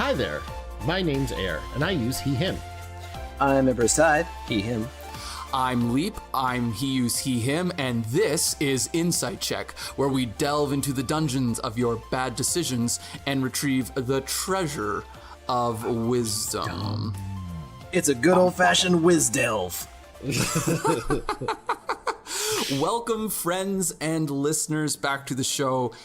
Hi there, my name's Air, and I use he, him. I'm Embers, he, him. I'm Leap, I'm he, use, he, him, and this is Insight Check, where we delve into the dungeons of your bad decisions and retrieve the treasure of wisdom. It's a good old-fashioned whiz delve. Welcome, friends and listeners, back to the show.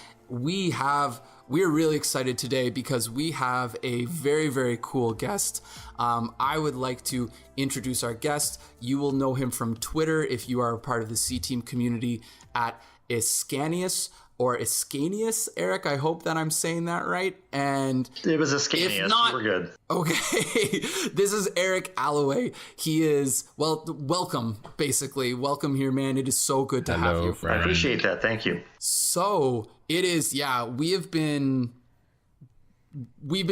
We're really excited today because we have a very, very cool guest. I would like to introduce our guest. You will know him from Twitter if you are a part of the CTEAM community at Iscanius or Iscanius, Eric. I hope that I'm saying that right. And it was Iscanius. If not, we're good. Okay. This is Eric Alloway. He is, well, welcome, basically. Welcome here, man. It is so good to have you. I appreciate that. Thank you. So it is, yeah, we've been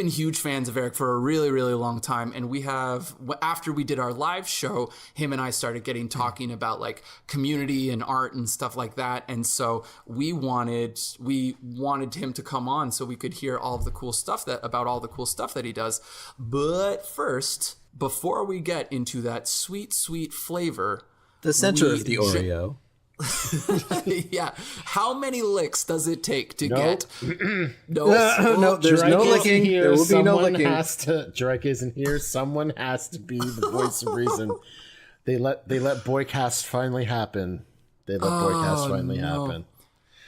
huge fans of Eric for a really, really long time. And we have, after we did our live show, him and I started talking about like community and art and stuff like that. And so we wanted him to come on so we could hear all of the cool stuff about all the cool stuff that he does. But first, before we get into that sweet, sweet flavor, the center of the Oreo. Yeah. How many licks does it take to get? No, there's no licking. There will be no licking. Drake isn't here. Someone has to be the voice of reason. They let Boycast finally happen. Happen.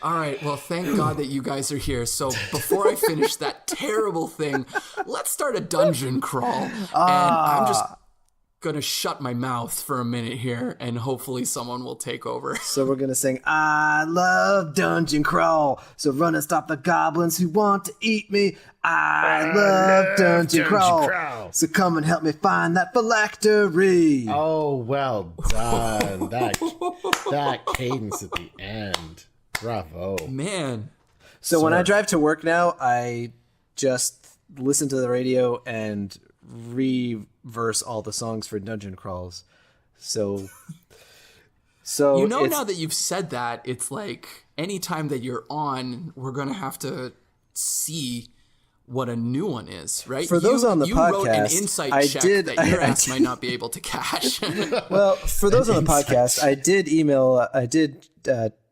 All right. Well, thank God that you guys are here. So before I finish that terrible thing, let's start a dungeon crawl. And I'm just gonna shut my mouth for a minute here, and hopefully someone will take over. So we're gonna sing I love dungeon crawl, so run and stop the goblins who want to eat me. I love dungeon crawl, so come and help me find that phylactery. Oh, well done. that cadence at the end, bravo, man. So when I drive to work now, I just listen to the radio and reverse all the songs for dungeon crawls. So now that you've said that, it's like anytime that you're on, we're gonna have to see what a new one is, right? For those on the podcast, you wrote an insight check that your ass might not be able to cash. Well, for those on the podcast, I did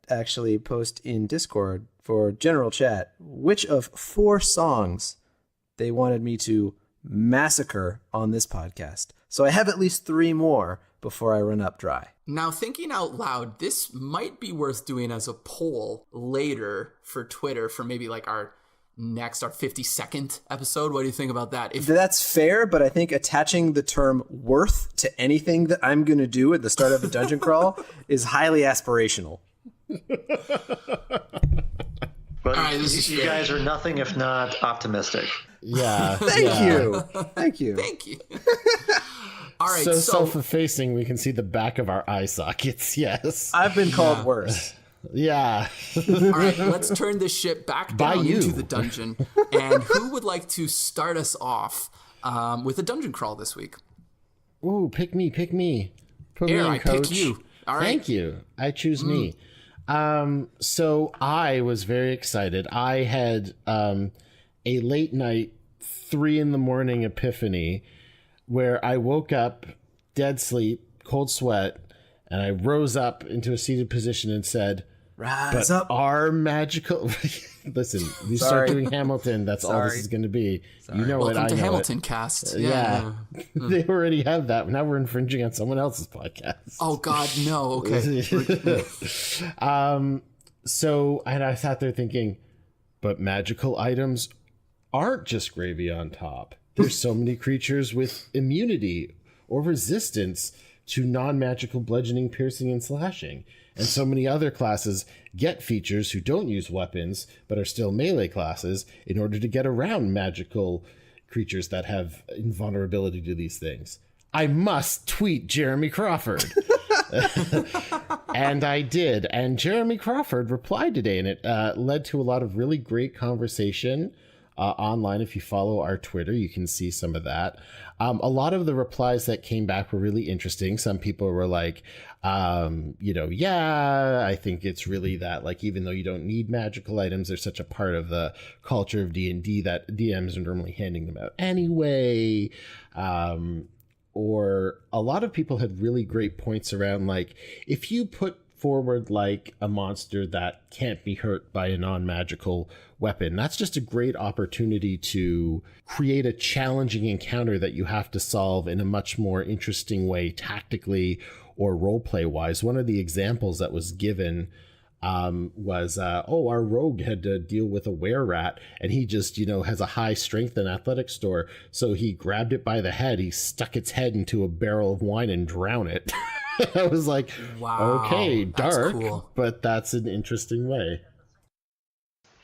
actually post in Discord for general chat which of 4 songs they wanted me to massacre on this podcast. So I have at least 3 more before I run up dry. Now, thinking out loud, this might be worth doing as a poll later for Twitter for maybe like our 52nd episode. What do you think about that? That's fair, but I think attaching the term worth to anything that I'm going to do at the start of a dungeon crawl is highly aspirational. But you guys are nothing if not optimistic. Yeah. Thank you. All right. So self-effacing, we can see the back of our eye sockets. Yes. I've been called worse. Yeah. All right. Let's turn this shit back down into the dungeon. And who would like to start us off with a dungeon crawl this week? Ooh, pick me. Put me in, coach. Pick you. All right. Thank you. I choose me. So I was very excited. I had a late night 3 a.m. epiphany where I woke up, dead sleep, cold sweat, and I rose up into a seated position and said, Rise up. Our magical... Listen, we start doing Hamilton. That's all this is going to be. You know Welcome it. I to know Hamilton it. Cast. Yeah. They already have that. Now we're infringing on someone else's podcast. Oh, God, no. Okay. So I sat there thinking, but magical items aren't just gravy on top. There's so many creatures with immunity or resistance to non-magical bludgeoning, piercing, and slashing. And so many other classes get features who don't use weapons, but are still melee classes in order to get around magical creatures that have invulnerability to these things. I must tweet Jeremy Crawford. And I did. And Jeremy Crawford replied today, and it led to a lot of really great conversation online. If you follow our Twitter, you can see some of that. A lot of the replies that came back were really interesting. Some people were like, yeah, I think it's really that, like, even though you don't need magical items, they're such a part of the culture of D&D that DMs are normally handing them out anyway. Or a lot of people had really great points around, like, if you put forward like a monster that can't be hurt by a non-magical weapon, that's just a great opportunity to create a challenging encounter that you have to solve in a much more interesting way, tactically or roleplay wise. One of the examples that was given was our rogue had to deal with a were-rat, and he just has a high strength and athletic score, so he grabbed it by the head, he stuck its head into a barrel of wine and drowned it. I was like, wow, okay, dark, cool. But that's an interesting way.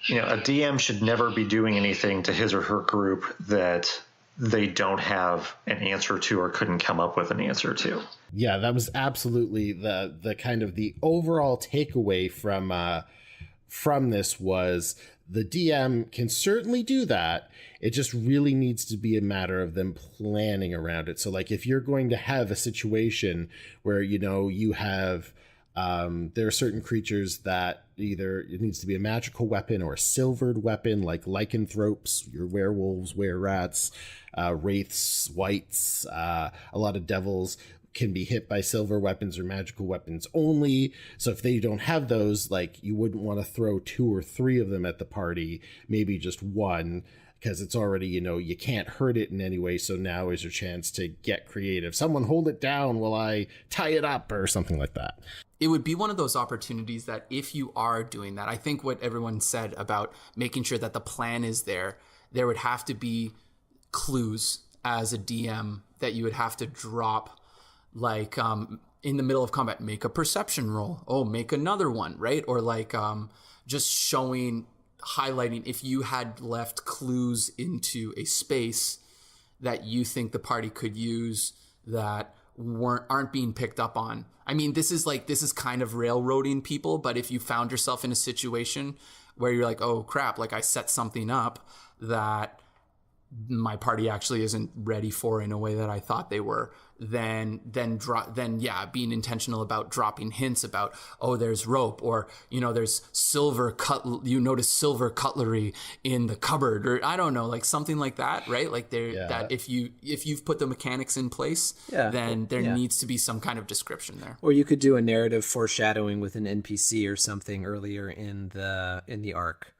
A DM should never be doing anything to his or her group that they don't have an answer to or couldn't come up with an answer to. Yeah, that was absolutely the kind of the overall takeaway from this was the DM can certainly do that. It just really needs to be a matter of them planning around it. So like if you're going to have a situation where, you have there are certain creatures that either it needs to be a magical weapon or a silvered weapon, like lycanthropes, your werewolves, were-rats, wraiths, wights, a lot of devils can be hit by silver weapons or magical weapons only. So if they don't have those, like, you wouldn't want to throw 2 or 3 of them at the party, maybe just one, because it's already, you can't hurt it in any way. So now is your chance to get creative. Someone hold it down while I tie it up or something like that. It would be one of those opportunities that if you are doing that, I think what everyone said about making sure that the plan is there would have to be clues as a DM that you would have to drop, like in the middle of combat, make a perception roll. Oh, make another one, right? Or like just highlighting if you had left clues into a space that you think the party could use that aren't being picked up on. I mean, this is kind of railroading people, but if you found yourself in a situation where you're like, oh crap, like I set something up that my party actually isn't ready for in a way that I thought they were, then being intentional about dropping hints about, oh, there's rope, or there's notice silver cutlery in the cupboard, or I don't know, like something like that, right? Like that if you've put the mechanics in place, then there needs to be some kind of description there. Or you could do a narrative foreshadowing with an NPC or something earlier in the arc.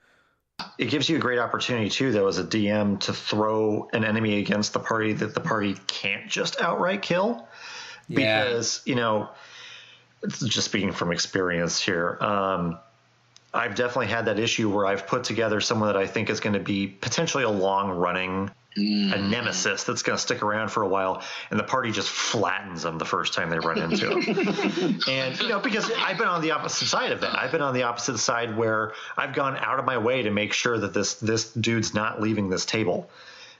It gives you a great opportunity, too, though, as a DM, to throw an enemy against the party that the party can't just outright kill. Yeah. Because, just speaking from experience here, I've definitely had that issue where I've put together someone that I think is going to be potentially a long-running a nemesis that's going to stick around for a while, and the party just flattens them the first time they run into him. And, because I've been on the opposite side of that. I've been on the opposite side where I've gone out of my way to make sure that this dude's not leaving this table.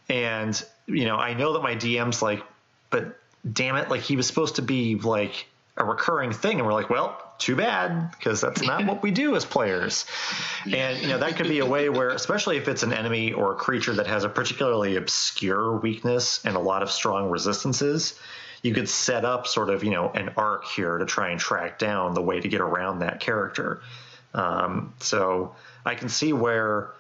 And, I know that my DM's like, but damn it, like he was supposed to be like a recurring thing. And we're like, well, too bad, because that's not what we do as players. And, that could be a way where, especially if it's an enemy or a creature that has a particularly obscure weakness and a lot of strong resistances, you could set up sort of, an arc here to try and track down the way to get around that character. So I can see where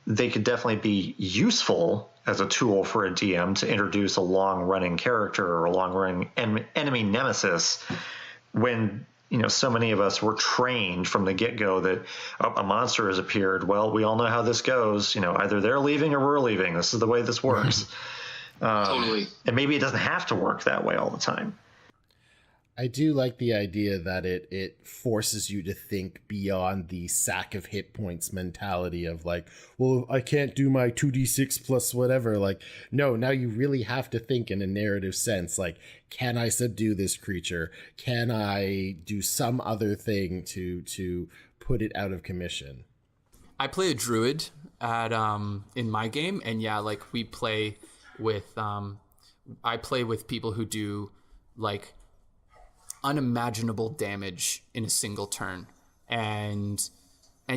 they could definitely be useful as a tool for a DM to introduce a long-running character or a long-running enemy nemesis when, so many of us were trained from the get-go that a monster has appeared. Well, we all know how this goes. Either they're leaving or we're leaving. This is the way this works. Totally. And maybe it doesn't have to work that way all the time. I do like the idea that it forces you to think beyond the sack of hit points mentality of like, well, I can't do my 2d6 plus whatever. Like, no, now you really have to think in a narrative sense. Like, can I subdue this creature? Can I do some other thing to put it out of commission? I play a druid in my game, and like we play with I play with people who do like unimaginable damage in a single turn, and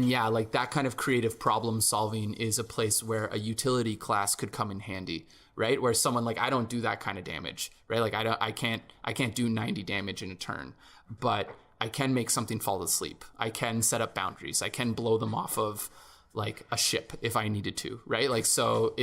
yeah, like that kind of creative problem solving is a place where a utility class could come in handy, right? Where someone like, I don't do that kind of damage, right? Like I can't do 90 damage in a turn, but I can make something fall asleep. I can set up boundaries. I can blow them off of like a ship if I needed to, right? Like, so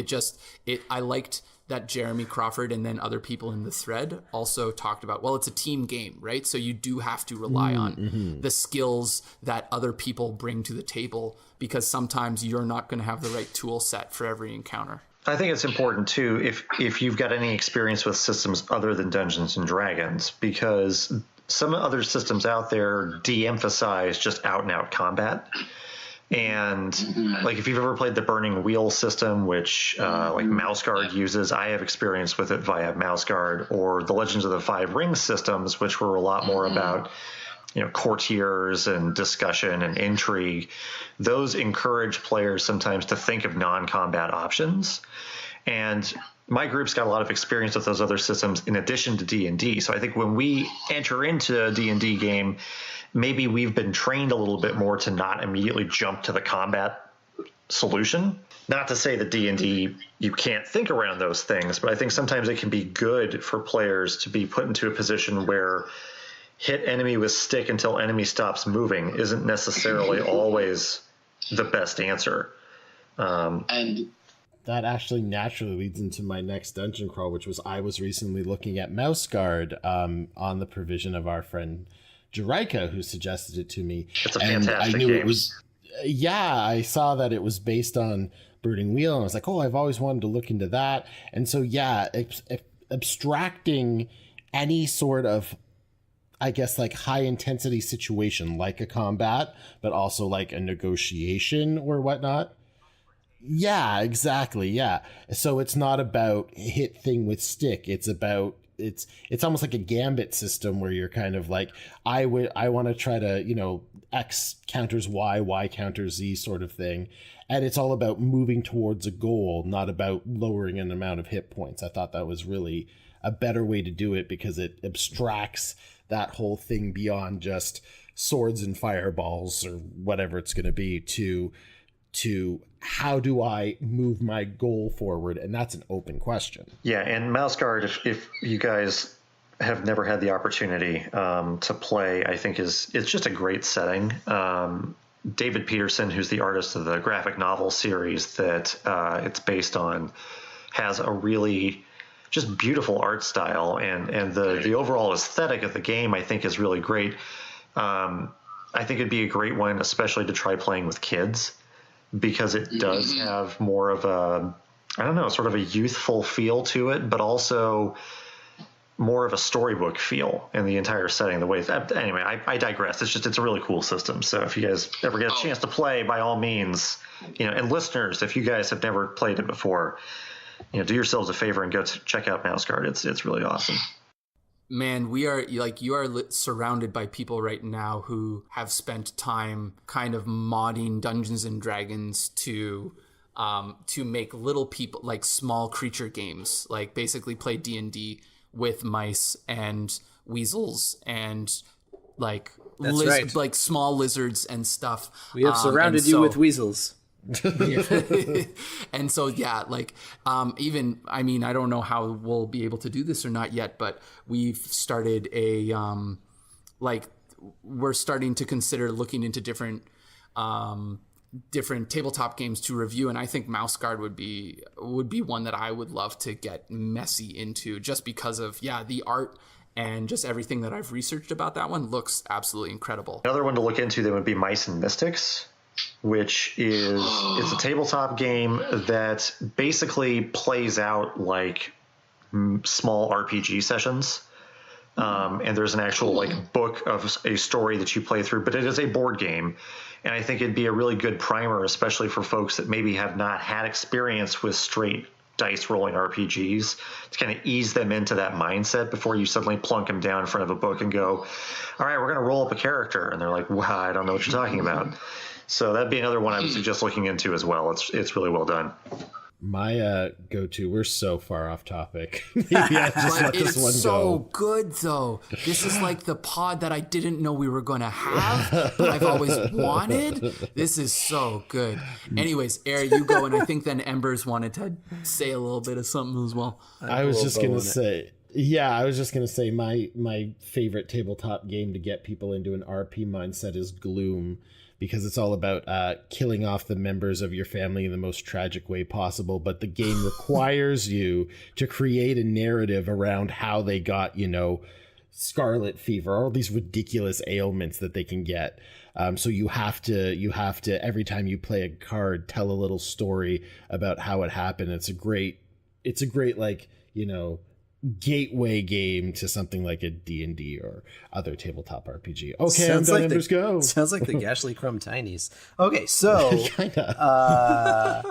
I liked that Jeremy Crawford and then other people in the thread also talked about, well, it's a team game, right? So you do have to rely on the skills that other people bring to the table, because sometimes you're not going to have the right tool set for every encounter. I think it's important too, if you've got any experience with systems other than Dungeons and Dragons, because some other systems out there de-emphasize just out and out combat. And like if you've ever played the Burning Wheel system, which like Mouse Guard uses, I have experience with it via Mouse Guard, or the Legends of the Five Rings systems, which were a lot more about, you know, courtiers and discussion and intrigue. Those encourage players sometimes to think of non-combat options. And my group's got a lot of experience with those other systems in addition to D&D. So I think when we enter into a D&D game, maybe we've been trained a little bit more to not immediately jump to the combat solution. Not to say that D&D, you can't think around those things, but I think sometimes it can be good for players to be put into a position where hit enemy with stick until enemy stops moving isn't necessarily always the best answer. And that actually naturally leads into my next dungeon crawl, which was I was recently looking at Mouse Guard on the provision of our friend Jaraika, who suggested it to me. It's a fantastic game. It was, I saw that it was based on Burning Wheel, and I was like, oh, I've always wanted to look into that. And so, yeah, abstracting any sort of, I guess, like high intensity situation, like a combat, but also like a negotiation or whatnot. Yeah, exactly. Yeah. So it's not about hit thing with stick. It's about, it's almost like a gambit system where you're kind of like, I want to try to, you know, X counters Y, Y counters Z sort of thing. And it's all about moving towards a goal, not about lowering an amount of hit points. I thought that was really a better way to do it, because it abstracts that whole thing beyond just swords and fireballs or whatever it's going to be to how do I move my goal forward? And that's an open question. Yeah, and Mouse Guard, if you guys have never had the opportunity to play, I think it's just a great setting. David Peterson, who's the artist of the graphic novel series that it's based on, has a really just beautiful art style, and the overall aesthetic of the game, I think, is really great. I think it'd be a great one, especially to try playing with kids, because it does have more of a, I don't know, sort of a youthful feel to it, but also more of a storybook feel in the entire setting. The way, anyway, I digress. It's a really cool system. So if you guys ever get a chance to play, by all means, you know, and listeners, if you guys have never played it before, you know, do yourselves a favor and go check out Mouse Guard. It's really awesome. Man, you are surrounded by people right now who have spent time kind of modding Dungeons and Dragons to make little people, like small creature games, like basically play D&D with mice and weasels and like like small lizards and stuff. We have surrounded you with weasels. And so, yeah, like, even, I mean, I don't know how we'll be able to do this or not yet, but we've started we're starting to consider looking into different tabletop games to review. And I think Mouse Guard would be one that I would love to get messy into, just because of, the art and just everything that I've researched about that one looks absolutely incredible. Another one to look into then would be Mice and Mystics, which is it's a tabletop game that basically plays out like small RPG sessions. And there's an actual like book of a story that you play through, but it is a board game. And I think it'd be a really good primer, especially for folks that maybe have not had experience with straight dice rolling RPGs, to kind of ease them into that mindset before you suddenly plunk them down in front of a book and go, all right, we're going to roll up a character. And they're like, wow, I don't know what you're talking about. So that'd be another one I would suggest looking into as well. It's really well done. My go-to, we're so far off topic. Maybe I just let this one so go. good, though. This is like the pod that I didn't know we were going to have, but I've always wanted. This is so good. Anyways, Air, you go, and I think then Embers wanted to say a little bit of something as well. I was just going to say, my favorite tabletop game to get people into an RP mindset is Gloom, because it's all about killing off the members of your family in the most tragic way possible. But the game requires you to create a narrative around how they got, scarlet fever, all these ridiculous ailments that they can get. So you have to every time you play a card, tell a little story about how it happened. It's a great gateway game to something like a D&D or other tabletop RPG. Okay, Sounds I'm done. like Embers, go. Sounds like the Gashly Crumb Tinies. Okay, so Kinda.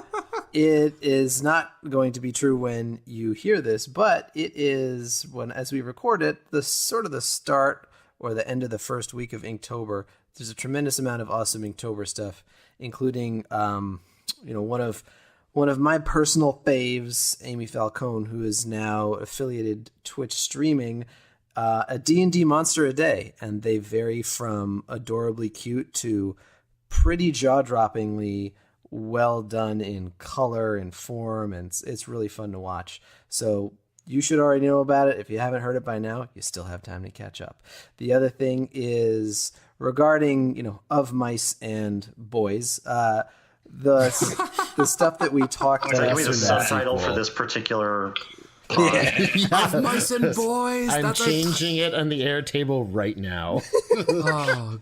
it is not going to be true when you hear this, but it is as we record it, the start or the end of the first week of Inktober. There's a tremendous amount of awesome Inktober stuff, including one of my personal faves, Amy Falcone, who is now affiliated Twitch streaming a D&D monster a day. And they vary from adorably cute to pretty jaw-droppingly well done in color and form. And it's really fun to watch. So you should already know about it. If you haven't heard it by now, you still have time to catch up. The other thing is regarding, Of Mice and Boys, the stuff that we talked about. Give me the subtitle for this particular. Of Mice and Boys. I'm changing it on the air table right now. Oh.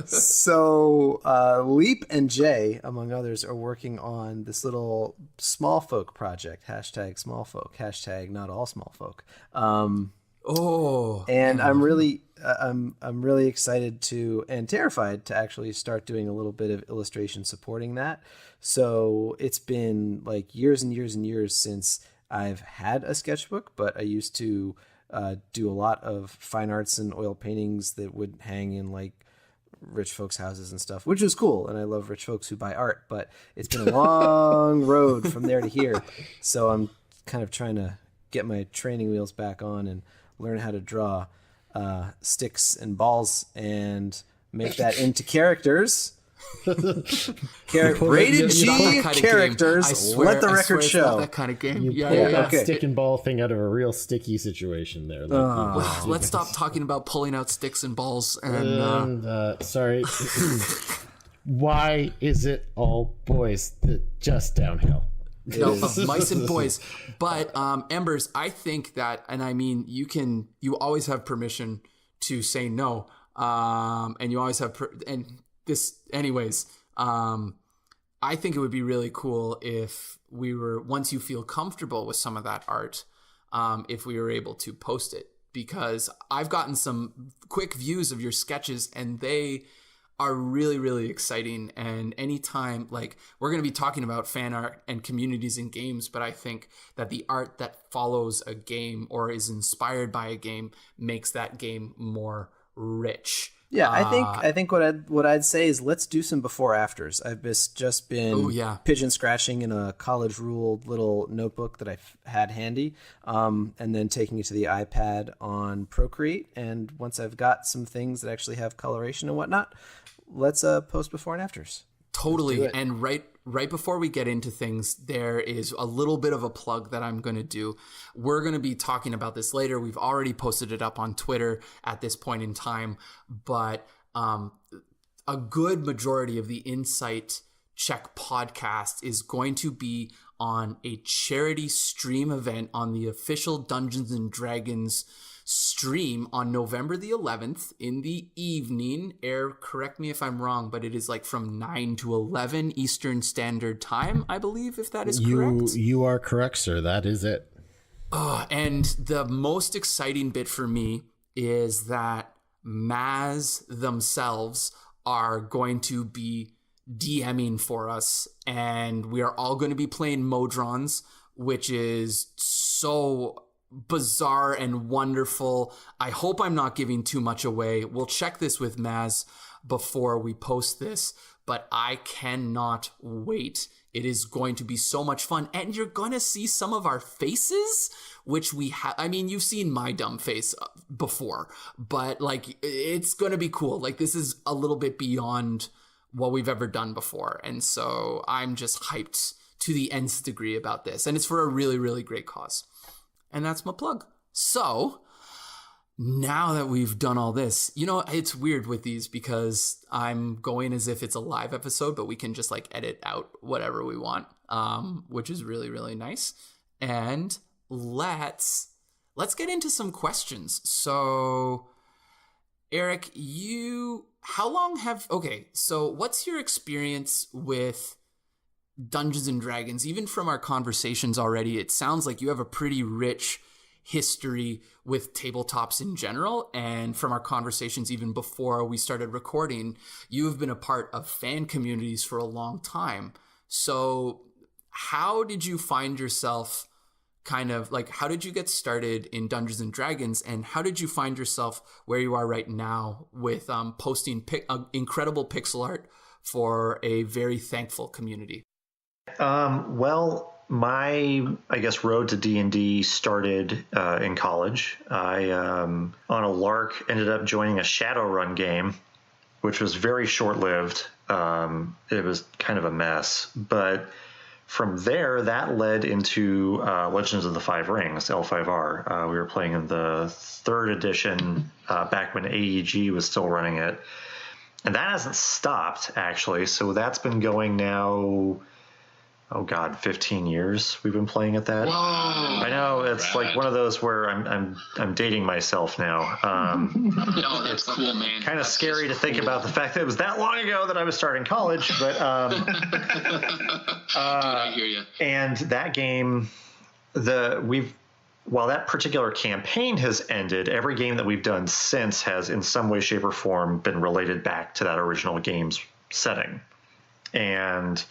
So Leap and Jay, among others, are working on this little small folk project. #smallfolk. #not all small folk. And I'm really excited to and terrified to actually start doing a little bit of illustration supporting that. So it's been like years and years and years since I've had a sketchbook, but I used to do a lot of fine arts and oil paintings that would hang in like rich folks' houses and stuff, which was cool. And I love rich folks who buy art, but it's been a long road from there to here. So I'm kind of trying to get my training wheels back on and learn how to draw sticks and balls and make that into characters. Rated G characters. Let the record show. Not that kind of game. You pull that stick and ball thing out of a real sticky situation there. Let's stop talking about pulling out sticks and balls. And sorry. Why is it all boys? Just downhill. No, of Mice and Boys. But Embers, I think that, and I mean, you always have permission to say no, and you always have I think it would be really cool if once you feel comfortable with some of that art, if we were able to post it, because I've gotten some quick views of your sketches and they are really, really exciting. And anytime, like, we're going to be talking about fan art and communities in games, but I think that the art that follows a game or is inspired by a game makes that game more rich. Yeah, I think what I'd say is let's do some before afters. I've just been pigeon scratching in a college ruled little notebook that I've had handy, and then taking it to the iPad on Procreate. And once I've got some things that actually have coloration and whatnot, let's post before and afters. Totally. And right before we get into things, there is a little bit of a plug that I'm going to do. We're going to be talking about this later. We've already posted it up on Twitter at this point in time, but a good majority of the Insight Check podcast is going to be on a charity stream event on the official Dungeons and Dragons stream on November the 11th in the evening. Correct me if I'm wrong, but it is like from 9 to 11 Eastern Standard Time, I believe, if that is correct. You are correct, sir. That is it. And the most exciting bit for me is that Maz themselves are going to be DMing for us, and we are all going to be playing Modrons, which is so bizarre and wonderful. I hope I'm not giving too much away. We'll check this with Maz before we post this, but I cannot wait. It is going to be so much fun, and you're going to see some of our faces, which we have. I mean, you've seen my dumb face before, but like, it's going to be cool. Like, this is a little bit beyond what we've ever done before. And so I'm just hyped to the nth degree about this. And it's for a really, really great cause. And that's my plug. So now that we've done all this, you know, it's weird with these because I'm going as if it's a live episode, but we can just like edit out whatever we want, which is really, really nice. And let's get into some questions. So Eric, so what's your experience with Dungeons and Dragons? Even from our conversations already, it sounds like you have a pretty rich history with tabletops in general. And from our conversations even before we started recording, you have been a part of fan communities for a long time. So how did you find yourself how did you get started in Dungeons and Dragons, and how did you find yourself where you are right now with posting incredible pixel art for a very thankful community? Well, my, I guess, road to D&D started in college. I, on a lark, ended up joining a Shadowrun game, which was very short-lived. It was kind of a mess, but from there, that led into Legends of the Five Rings, L5R. We were playing in the 3rd edition back when AEG was still running it. And that hasn't stopped, actually. So that's been going now, 15 years we've been playing at that. Whoa, I know, it's like one of those where I'm dating myself now. No, that's cool, man. Kind of scary to think about the fact that it was that long ago that I was starting college, but I hear you. And that game, while that particular campaign has ended, every game that we've done since has in some way, shape, or form been related back to that original game's setting. And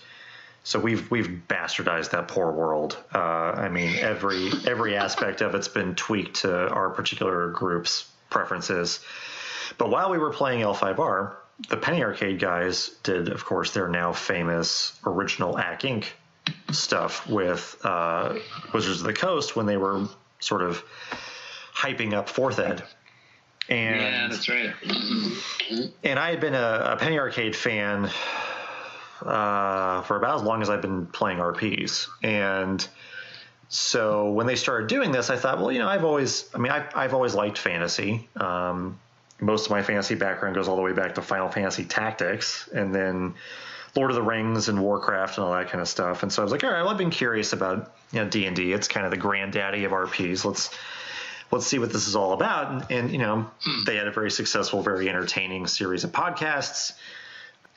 so we've bastardized that poor world. I mean, every aspect of it's been tweaked to our particular group's preferences. But while we were playing L5R, the Penny Arcade guys did, of course, their now famous original AC Inc. stuff with Wizards of the Coast when they were sort of hyping up 4th Ed. And, yeah, that's right. And I had been a Penny Arcade fan for about as long as I've been playing RPs. And so when they started doing this, I thought, well, you know, I've always liked fantasy. Most of my fantasy background goes all the way back to Final Fantasy Tactics and then Lord of the Rings and Warcraft and all that kind of stuff. And so I was like, all right, well, I've been curious about, you know, D&D. It's kind of the granddaddy of RPs. Let's see what this is all about. And you know, they had a very successful, very entertaining series of podcasts.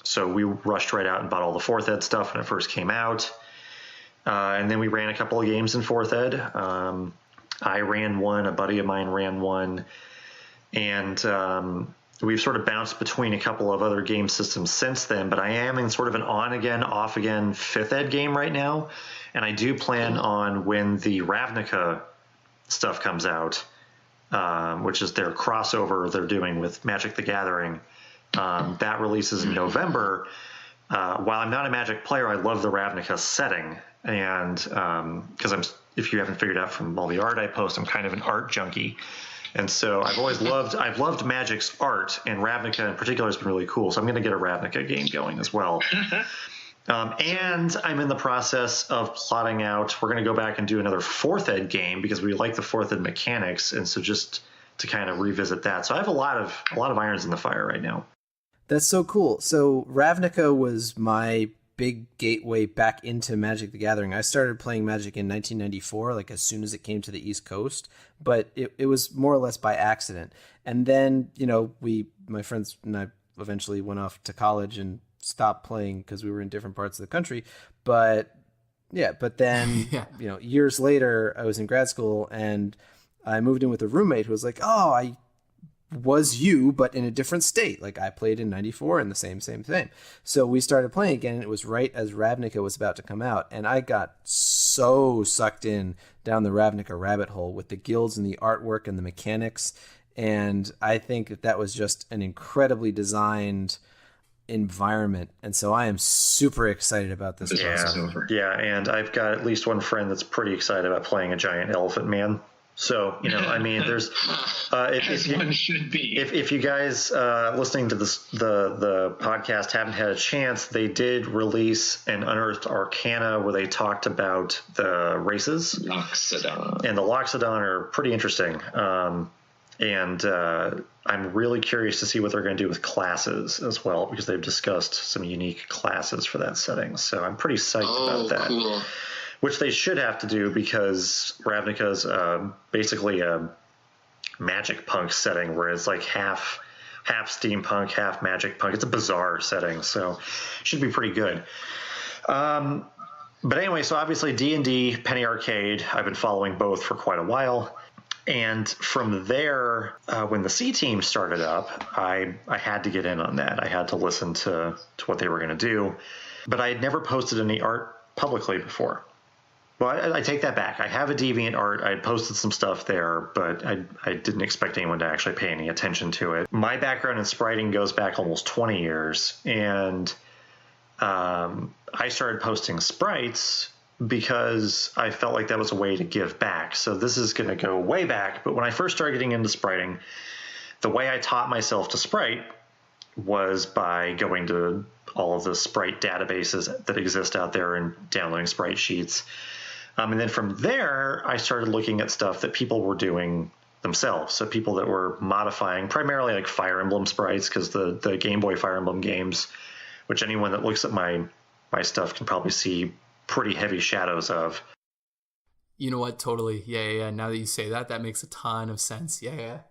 So we rushed right out and bought all the 4th Ed stuff when it first came out. And then we ran a couple of games in 4th Ed. I ran one, a buddy of mine ran one. And we've sort of bounced between a couple of other game systems since then. But I am in sort of an on-again, off-again 5th Ed game right now. And I do plan on, when the Ravnica stuff comes out, which is their crossover they're doing with Magic the Gathering, that releases in November. While I'm not a Magic player, I love the Ravnica setting. And because if you haven't figured out from all the art I post, I'm kind of an art junkie. And so I've loved Magic's art, and Ravnica in particular has been really cool. So I'm going to get a Ravnica game going as well. And I'm in the process of plotting out, we're going to go back and do another 4th Ed game because we like the 4th Ed mechanics. And so just to kind of revisit that. So I have a lot of irons in the fire right now. That's so cool. So Ravnica was my big gateway back into Magic the Gathering. I started playing Magic in 1994, like as soon as it came to the East Coast, but it was more or less by accident. And then, you know, my friends and I eventually went off to college and stopped playing because we were in different parts of the country. But then, you know, years later, I was in grad school and I moved in with a roommate who was like, oh, I was you, but in a different state. Like I played in 94 and the same thing. So we started playing again, and it was right as Ravnica was about to come out. And I got so sucked in down the Ravnica rabbit hole with the guilds and the artwork and the mechanics. And I think that was just an incredibly designed environment. And so I am super excited about this. Yeah, and I've got at least one friend that's pretty excited about playing a giant elephant man. So, you know, I mean, there's as one should be. If you guys listening to this the podcast haven't had a chance, they did release an Unearthed Arcana where they talked about the races. Loxodon. And the Loxodon are pretty interesting. And I'm really curious to see what they're going to do with classes as well, because they've discussed some unique classes for that setting. So I'm pretty psyched about that. Cool. Which they should have to do, because Ravnica's basically a magic punk setting where it's like half steampunk, half magic punk. It's a bizarre setting, so should be pretty good. But anyway, so obviously D&D, Penny Arcade, I've been following both for quite a while. And from there, when the CTEAM started up, I had to get in on that. I had to listen to what they were going to do. But I had never posted any art publicly before. Well, I take that back. I have a DeviantArt. I had posted some stuff there, but I didn't expect anyone to actually pay any attention to it. My background in spriting goes back almost 20 years, and I started posting sprites because I felt like that was a way to give back. So this is going to go way back, but when I first started getting into spriting, the way I taught myself to sprite was by going to all of the sprite databases that exist out there and downloading sprite sheets. And then from there, I started looking at stuff that people were doing themselves. So people that were modifying primarily like Fire Emblem sprites, because the Game Boy Fire Emblem games, which anyone that looks at my stuff can probably see pretty heavy shadows of. You know what? Totally. Yeah. Now that you say that, that makes a ton of sense. Yeah.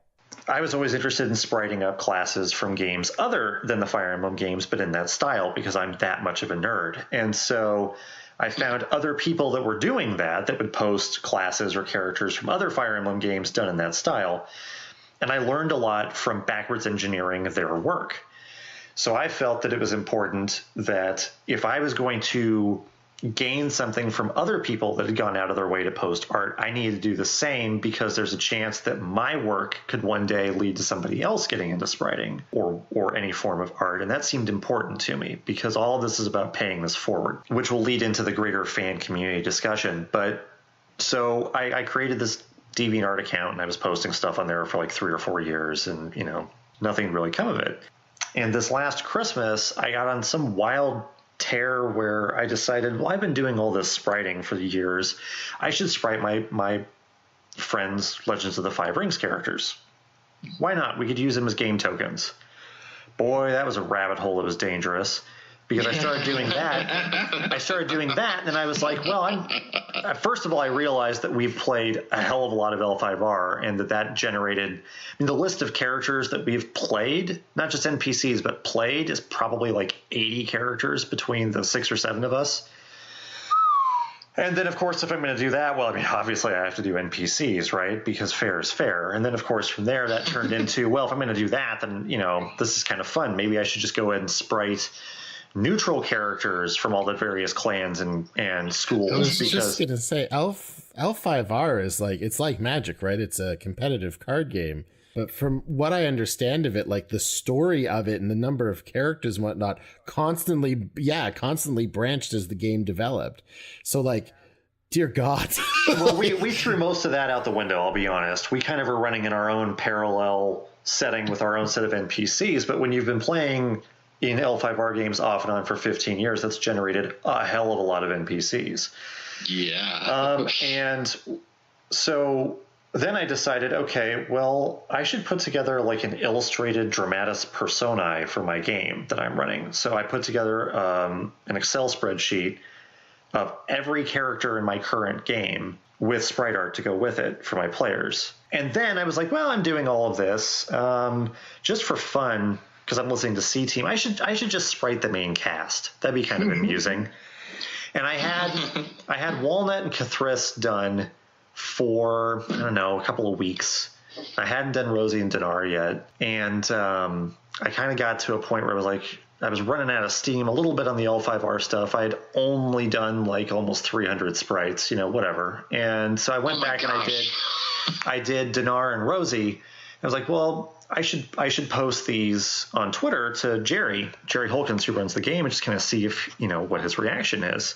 I was always interested in spriting up classes from games other than the Fire Emblem games, but in that style, because I'm that much of a nerd. And so I found other people that were doing that would post classes or characters from other Fire Emblem games done in that style. And I learned a lot from backwards engineering their work. So I felt that it was important that if I was going to gain something from other people that had gone out of their way to post art, I needed to do the same, because there's a chance that my work could one day lead to somebody else getting into spriting or any form of art. And that seemed important to me, because all of this is about paying this forward, which will lead into the greater fan community discussion. But so I created this DeviantArt account, and I was posting stuff on there for like 3 or 4 years, and nothing really come of it. And this last Christmas, I got on some wild tear where I decided, well, I've been doing all this spriting for years. I should sprite my friends' Legends of the Five Rings characters. Why not? We could use them as game tokens. Boy, that was a rabbit hole that was dangerous, because I started doing that. And then I was like, well, first of all, I realized that we've played a hell of a lot of L5R, and that generated, the list of characters that we've played, not just NPCs, but played, is probably like 80 characters between the 6 or 7 of us. And then, of course, if I'm going to do that, well, obviously I have to do NPCs, right? Because fair is fair. And then, of course, from there, that turned into, well, if I'm going to do that, then, this is kind of fun. Maybe I should just go ahead and sprite neutral characters from all the various clans and schools. I was just going to say, L5R is it's like Magic, right? It's a competitive card game. But from what I understand of it, the story of it and the number of characters and whatnot constantly branched as the game developed. So dear God. Well, we threw most of that out the window, I'll be honest. We kind of were running in our own parallel setting with our own set of NPCs. But when you've been playing in L5R games off and on for 15 years, that's generated a hell of a lot of NPCs. Yeah. And so then I decided, okay, well, I should put together an illustrated dramatis personae for my game that I'm running. So I put together an Excel spreadsheet of every character in my current game with sprite art to go with it for my players. And then I was like, well, I'm doing all of this just for fun, because I'm listening to CTEAM. I should just sprite the main cast. That'd be kind of amusing. And I had Walnut and Cathris done for, I don't know, a couple of weeks. I hadn't done Rosie and Dinar yet. And I kind of got to a point where I was running out of steam a little bit on the L5R stuff. I had only done almost 300 sprites, whatever. And so I went back and I did Dinar and Rosie. I was like, well, I should post these on Twitter to Jerry Holkins, who runs the game, and just kind of see if, what his reaction is.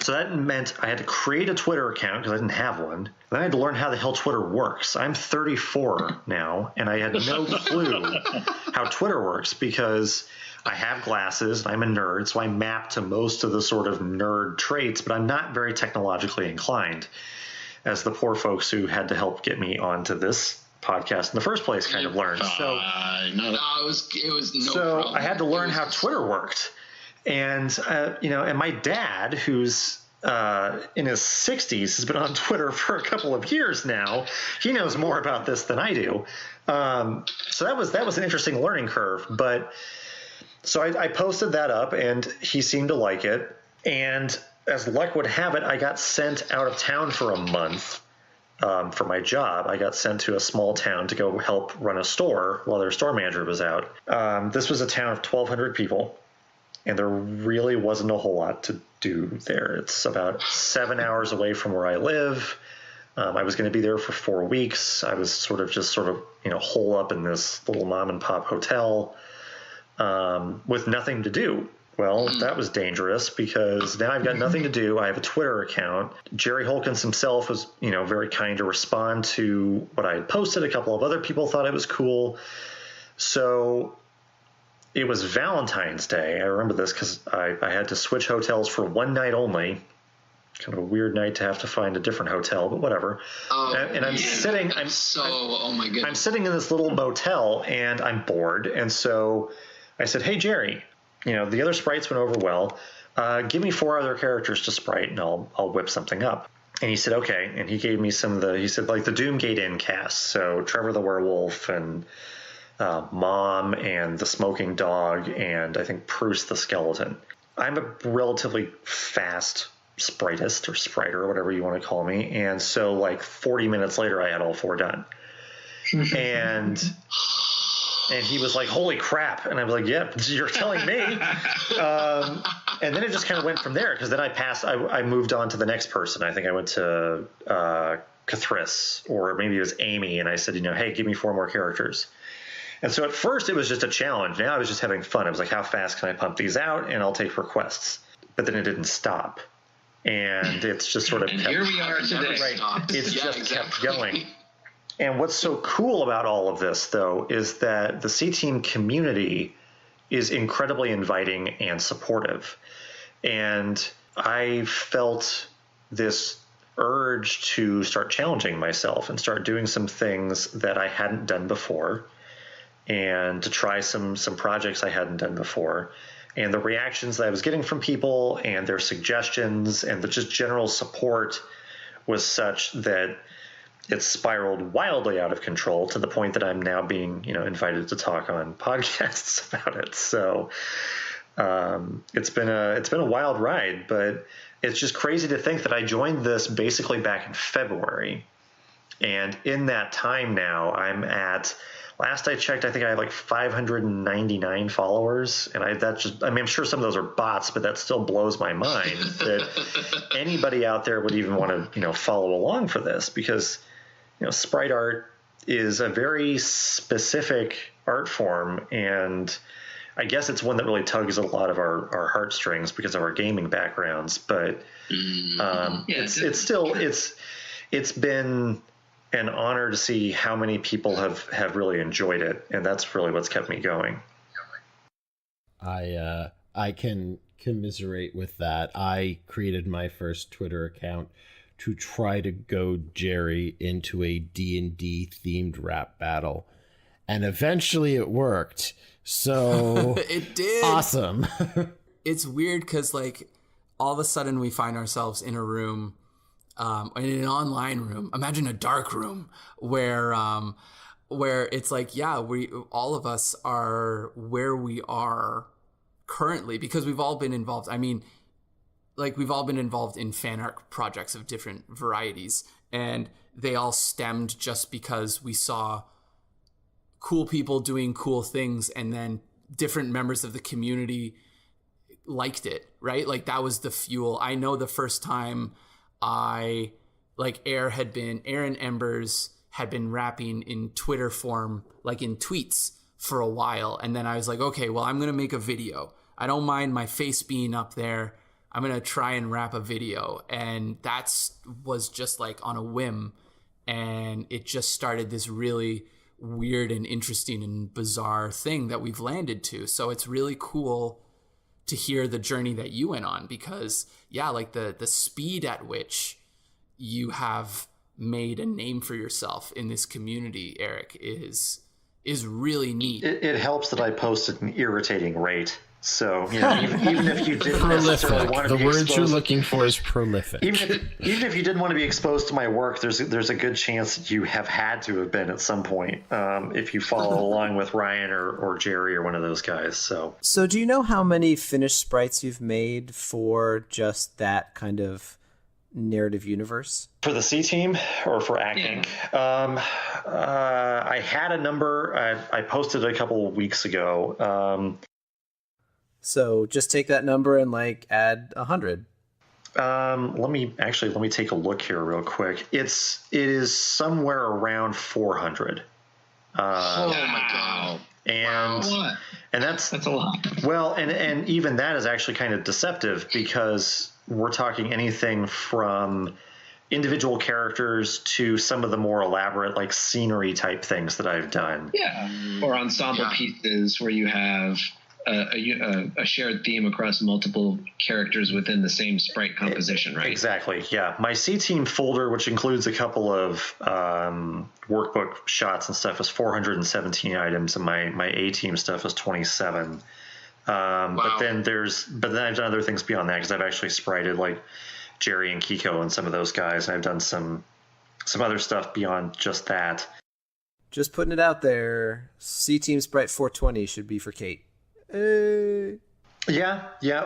So that meant I had to create a Twitter account because I didn't have one. Then I had to learn how the hell Twitter works. I'm 34 now, and I had no clue how Twitter works because I have glasses. I'm a nerd, so I map to most of the sort of nerd traits, but I'm not very technologically inclined, as the poor folks who had to help get me onto this podcast in the first place kind of learned. So it was no so problem. I had to learn how Twitter worked. And, and my dad, who's in his 60s, has been on Twitter for a couple of years now. He knows more about this than I do. So that was an interesting learning curve. But so I posted that up, and he seemed to like it. And as luck would have it, I got sent out of town for a month for my job. I got sent to a small town to go help run a store while their store manager was out. This was a town of 1,200 people. And there really wasn't a whole lot to do there. It's about 7 hours away from where I live. I was going to be there for 4 weeks. I was sort of hole up in this little mom and pop hotel with nothing to do. Well, that was dangerous because now I've got nothing to do. I have a Twitter account. Jerry Holkins himself was, very kind to respond to what I had posted. A couple of other people thought it was cool. So it was Valentine's Day. I remember this because I had to switch hotels for one night only. Kind of a weird night to have to find a different hotel, but whatever. I'm sitting in this little motel, and I'm bored. And so I said, "Hey, Jerry, the other sprites went over well. Give me 4 other characters to sprite, and I'll whip something up." And he said, "Okay." And he gave me he said the Doomgate Inn cast. So Trevor the werewolf and Mom and the smoking dog, and I think Bruce the skeleton. I'm a relatively fast spritist or spriter or whatever you want to call me, and so 40 minutes later I had all 4 done. and he was like, "Holy crap!" And I was like, "Yeah, you're telling me." And then it just kind of went from there, because then I moved on to the next person. I think I went to Cathris, or maybe it was Amy, and I said, "Hey, give me 4 more characters." And so at first it was just a challenge. Now I was just having fun. I was like, how fast can I pump these out? And I'll take requests. But then it didn't stop. And it's just sort of and here we are today. Right. It's kept going. And what's so cool about all of this, though, is that the CTEAM community is incredibly inviting and supportive. And I felt this urge to start challenging myself and start doing some things that I hadn't done before, and to try some projects I hadn't done before. And the reactions that I was getting from people and their suggestions and the just general support was such that it spiraled wildly out of control, to the point that I'm now being, invited to talk on podcasts about it. So it's been a wild ride, but it's just crazy to think that I joined this basically back in February. And in that time now, last I checked, I think I have 599 followers, and I'm sure some of those are bots, but that still blows my mind that anybody out there would even want to, follow along for this, because, sprite art is a very specific art form, and I guess it's one that really tugs at a lot of our heartstrings because of our gaming backgrounds. But it's been an honor to see how many people have really enjoyed it, and that's really what's kept me going. I can commiserate with that. I created my first Twitter account to try to goad Jerry into a D&D themed rap battle, and eventually it worked. So it did. Awesome. It's weird because all of a sudden we find ourselves in a room, in an online room. Imagine a dark room where it's we all of us are where we are currently because we've all been involved. I mean, we've all been involved in fan art projects of different varieties, and they all stemmed just because we saw cool people doing cool things, and then different members of the community liked it, right? That was the fuel. I know the first time Aaron Embers had been rapping in Twitter form, like in tweets for a while. And then I was like, okay, well, I'm going to make a video. I don't mind my face being up there. I'm going to try and rap a video. And was just like on a whim. And it just started this really weird and interesting and bizarre thing that we've landed to. So it's really cool to hear the journey that you went on, because like the speed at which you have made a name for yourself in this community, Eric, is really neat. It helps that I post at an irritating rate. So, even if you didn't necessarily want to be exposed, the word you're looking for is prolific. Even if you didn't want to be exposed to my work, there's a good chance that you have had to have been at some point, if you follow along with Ryan or Jerry or one of those guys. So do you know how many finished sprites you've made for just that kind of narrative universe? For the CTEAM or for acting? Yeah. I had a number. I posted a couple of weeks ago. So just take that number and add 100. Let me take a look here real quick. It is somewhere around 400. Oh my god! And that's a lot. Well, and even that is actually kind of deceptive, because we're talking anything from individual characters to some of the more elaborate, like scenery type things that I've done. Yeah, or ensemble pieces where you have a shared theme across multiple characters within the same sprite composition, right? Exactly, yeah. My C-Team folder, which includes a couple of workbook shots and stuff, is 417 items, and my A-Team stuff is 27. Wow. But then I've done other things beyond that, because I've actually sprited like Jerry and Kiko and some of those guys, and I've done some other stuff beyond just that. Just putting it out there, C-Team Sprite 420 should be for Kate. Yeah,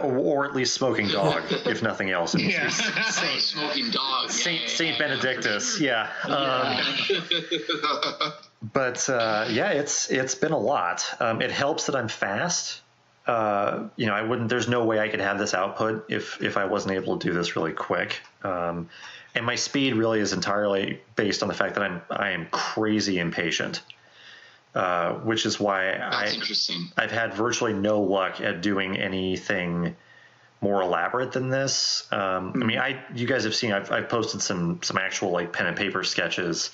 or at least Smoking Dog, if nothing else. Smoking Dog. Saint Benedictus, yeah. But it's been a lot. It helps that I'm fast. There's no way I could have this output if I wasn't able to do this really quick. And my speed really is entirely based on the fact that I am crazy impatient. Which is why I've had virtually no luck at doing anything more elaborate than this. You guys have seen I've posted some actual like pen and paper sketches.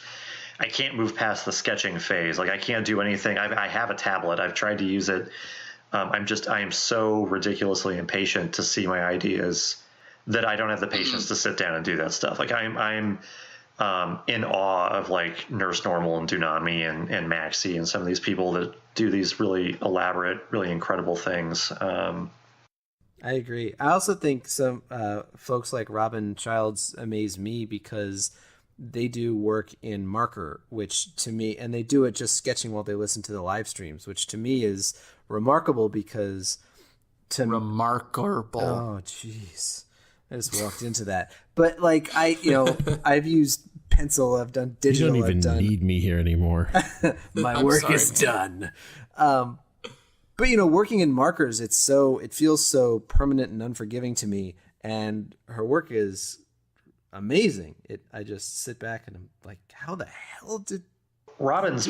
I can't move past the sketching phase. Like I can't do anything. I have a tablet. I've tried to use it. I am so ridiculously impatient to see my ideas that I don't have the patience to sit down and do that stuff. Like I'm in awe of like Nurse Normal and Dunami and Maxie and some of these people that do these really elaborate, really incredible things. I agree. I also think some folks like Robin Childs amaze me, because they do work in marker, which to me, and they do it just sketching while they listen to the live streams, which to me is remarkable, because remarkable. Oh, jeez. I just walked into that. But like I've used pencil, I've done digital. You don't even need me here anymore. My work is done. But working in markers, it feels so permanent and unforgiving to me. And her work is amazing. I just sit back and I'm like, how the hell did Robin's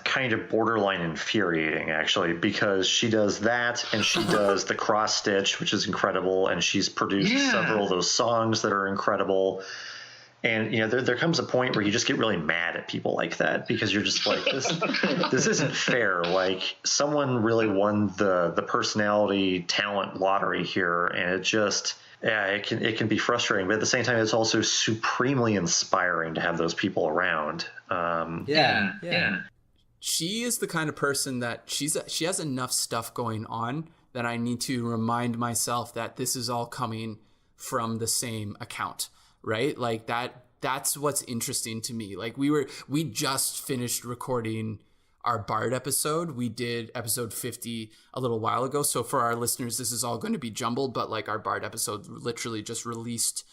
kind of borderline infuriating, actually, because she does that and she does the cross stitch, which is incredible, and she's produced several of those songs that are incredible. And there comes a point where you just get really mad at people like that, because you're just like, this isn't fair. Like, someone really won the personality talent lottery here, and it just it can be frustrating, but at the same time, it's also supremely inspiring to have those people around. She is the kind of person that she has enough stuff going on that I need to remind myself that this is all coming from the same account, right? Like that's what's interesting to me. Like we just finished recording our Bard episode. We did episode 50 a little while ago. So for our listeners, this is all going to be jumbled, but like our Bard episode literally just released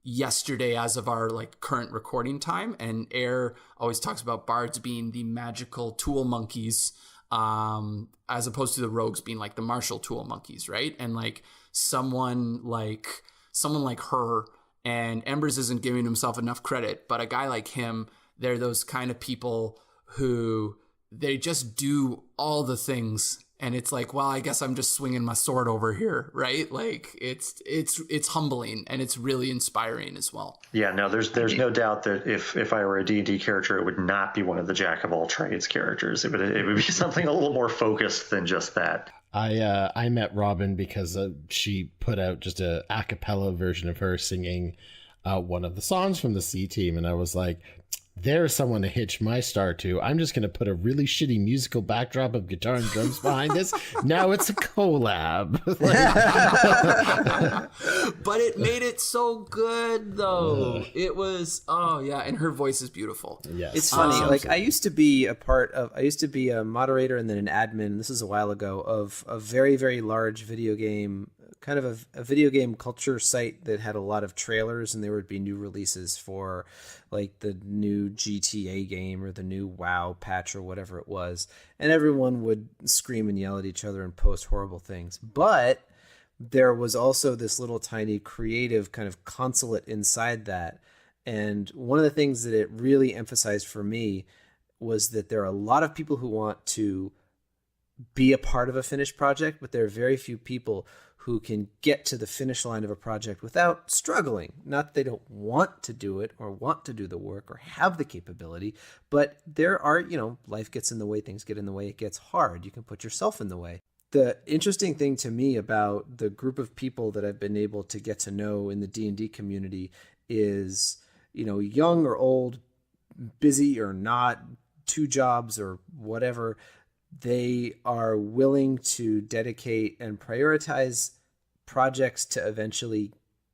yesterday as of our like current recording time. And Air always talks about bards being the magical tool monkeys, as opposed to the rogues being like the martial tool monkeys, right? And like someone like her, and Embers isn't giving himself enough credit, but a guy like him They're those kind of people who they just do all the things. And it's like, well, I guess I'm just swinging my sword over here, right? Like it's humbling and it's really inspiring as well. Yeah, no, there's no doubt that if I were a D&D character, it would not be one of the jack of all trades characters. It would be something a little more focused than just that. I met Robin because she put out just a cappella version of her singing one of the songs from the CTEAM, and I was like, there's someone to hitch my star to. I'm just going to put a really shitty musical backdrop of guitar and drums behind this. Now it's a collab. But it made it so good, though. It was, oh, yeah. And her voice is beautiful. Yes. It's funny. Like, I used to be a moderator and then an admin, this is a while ago, of a very, very large video game, kind of a video game culture site that had a lot of trailers, and there would be new releases for like the new GTA game or the new WoW patch or whatever it was. And everyone would scream and yell at each other and post horrible things. But there was also this little tiny creative kind of consulate inside that. And one of the things that it really emphasized for me was that there are a lot of people who want to be a part of a finished project, but there are very few people who can get to the finish line of a project without struggling. Not that they don't want to do it or want to do the work or have the capability, but there are, life gets in the way, things get in the way, it gets hard. You can put yourself in the way. The interesting thing to me about the group of people that I've been able to get to know in the D&D community is, young or old, busy or not, 2 jobs or whatever, they are willing to dedicate and prioritize projects to eventually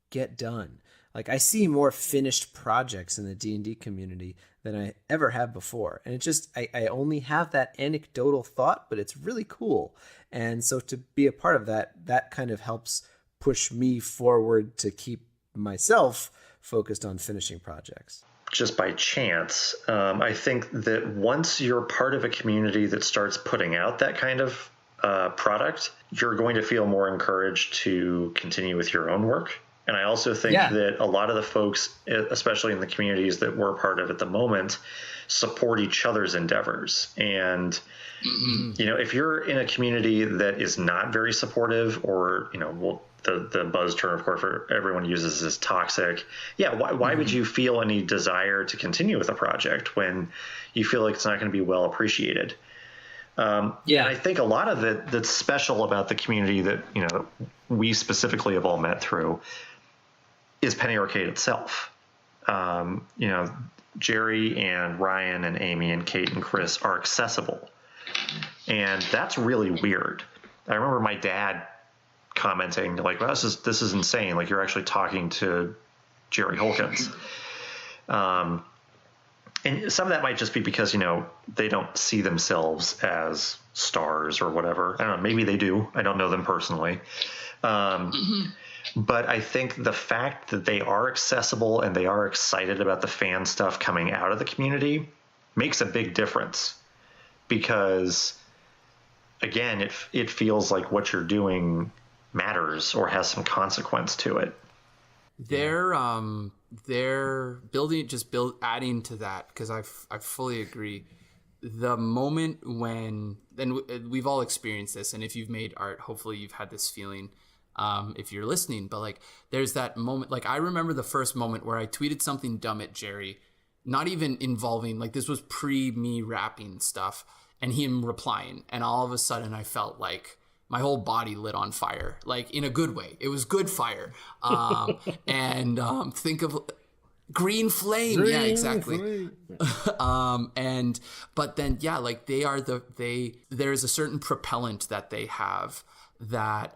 get done. Like, I see more finished projects in the D&D community than I ever have before. And it just, I only have that anecdotal thought, but it's really cool. And so to be a part of that kind of helps push me forward to keep myself focused on finishing projects. Just by chance, I think that once you're part of a community that starts putting out that kind of product, you're going to feel more encouraged to continue with your own work. And I also think that a lot of the folks, especially in the communities that we're part of at the moment, support each other's endeavors. And, if you're in a community that is not very supportive or, the buzz term, of course, for everyone uses is toxic. Yeah. Why would you feel any desire to continue with a project when you feel like it's not going to be well appreciated? And I think a lot of it that's special about the community that, we specifically have all met through is Penny Arcade itself. Jerry and Ryan and Amy and Kate and Chris are accessible. And that's really weird. I remember my dad commenting like, well, this is insane. Like, you're actually talking to Jerry Holkins. And some of that might just be because, they don't see themselves as stars or whatever. I don't know. Maybe they do. I don't know them personally. But I think the fact that they are accessible and they are excited about the fan stuff coming out of the community makes a big difference, because again, it feels like what you're doing matters or has some consequence to it. They're adding to that, because I fully agree. The moment when, and we've all experienced this, and if you've made art, hopefully you've had this feeling, if you're listening, but like, there's that moment, like I remember the first moment where I tweeted something dumb at Jerry, not even involving, like, this was pre me rapping stuff and him replying, and all of a sudden I felt like my whole body lit on fire, like in a good way. It was good fire. Think of green flame. Yeah, exactly. But then, like there's a certain propellant that they have that,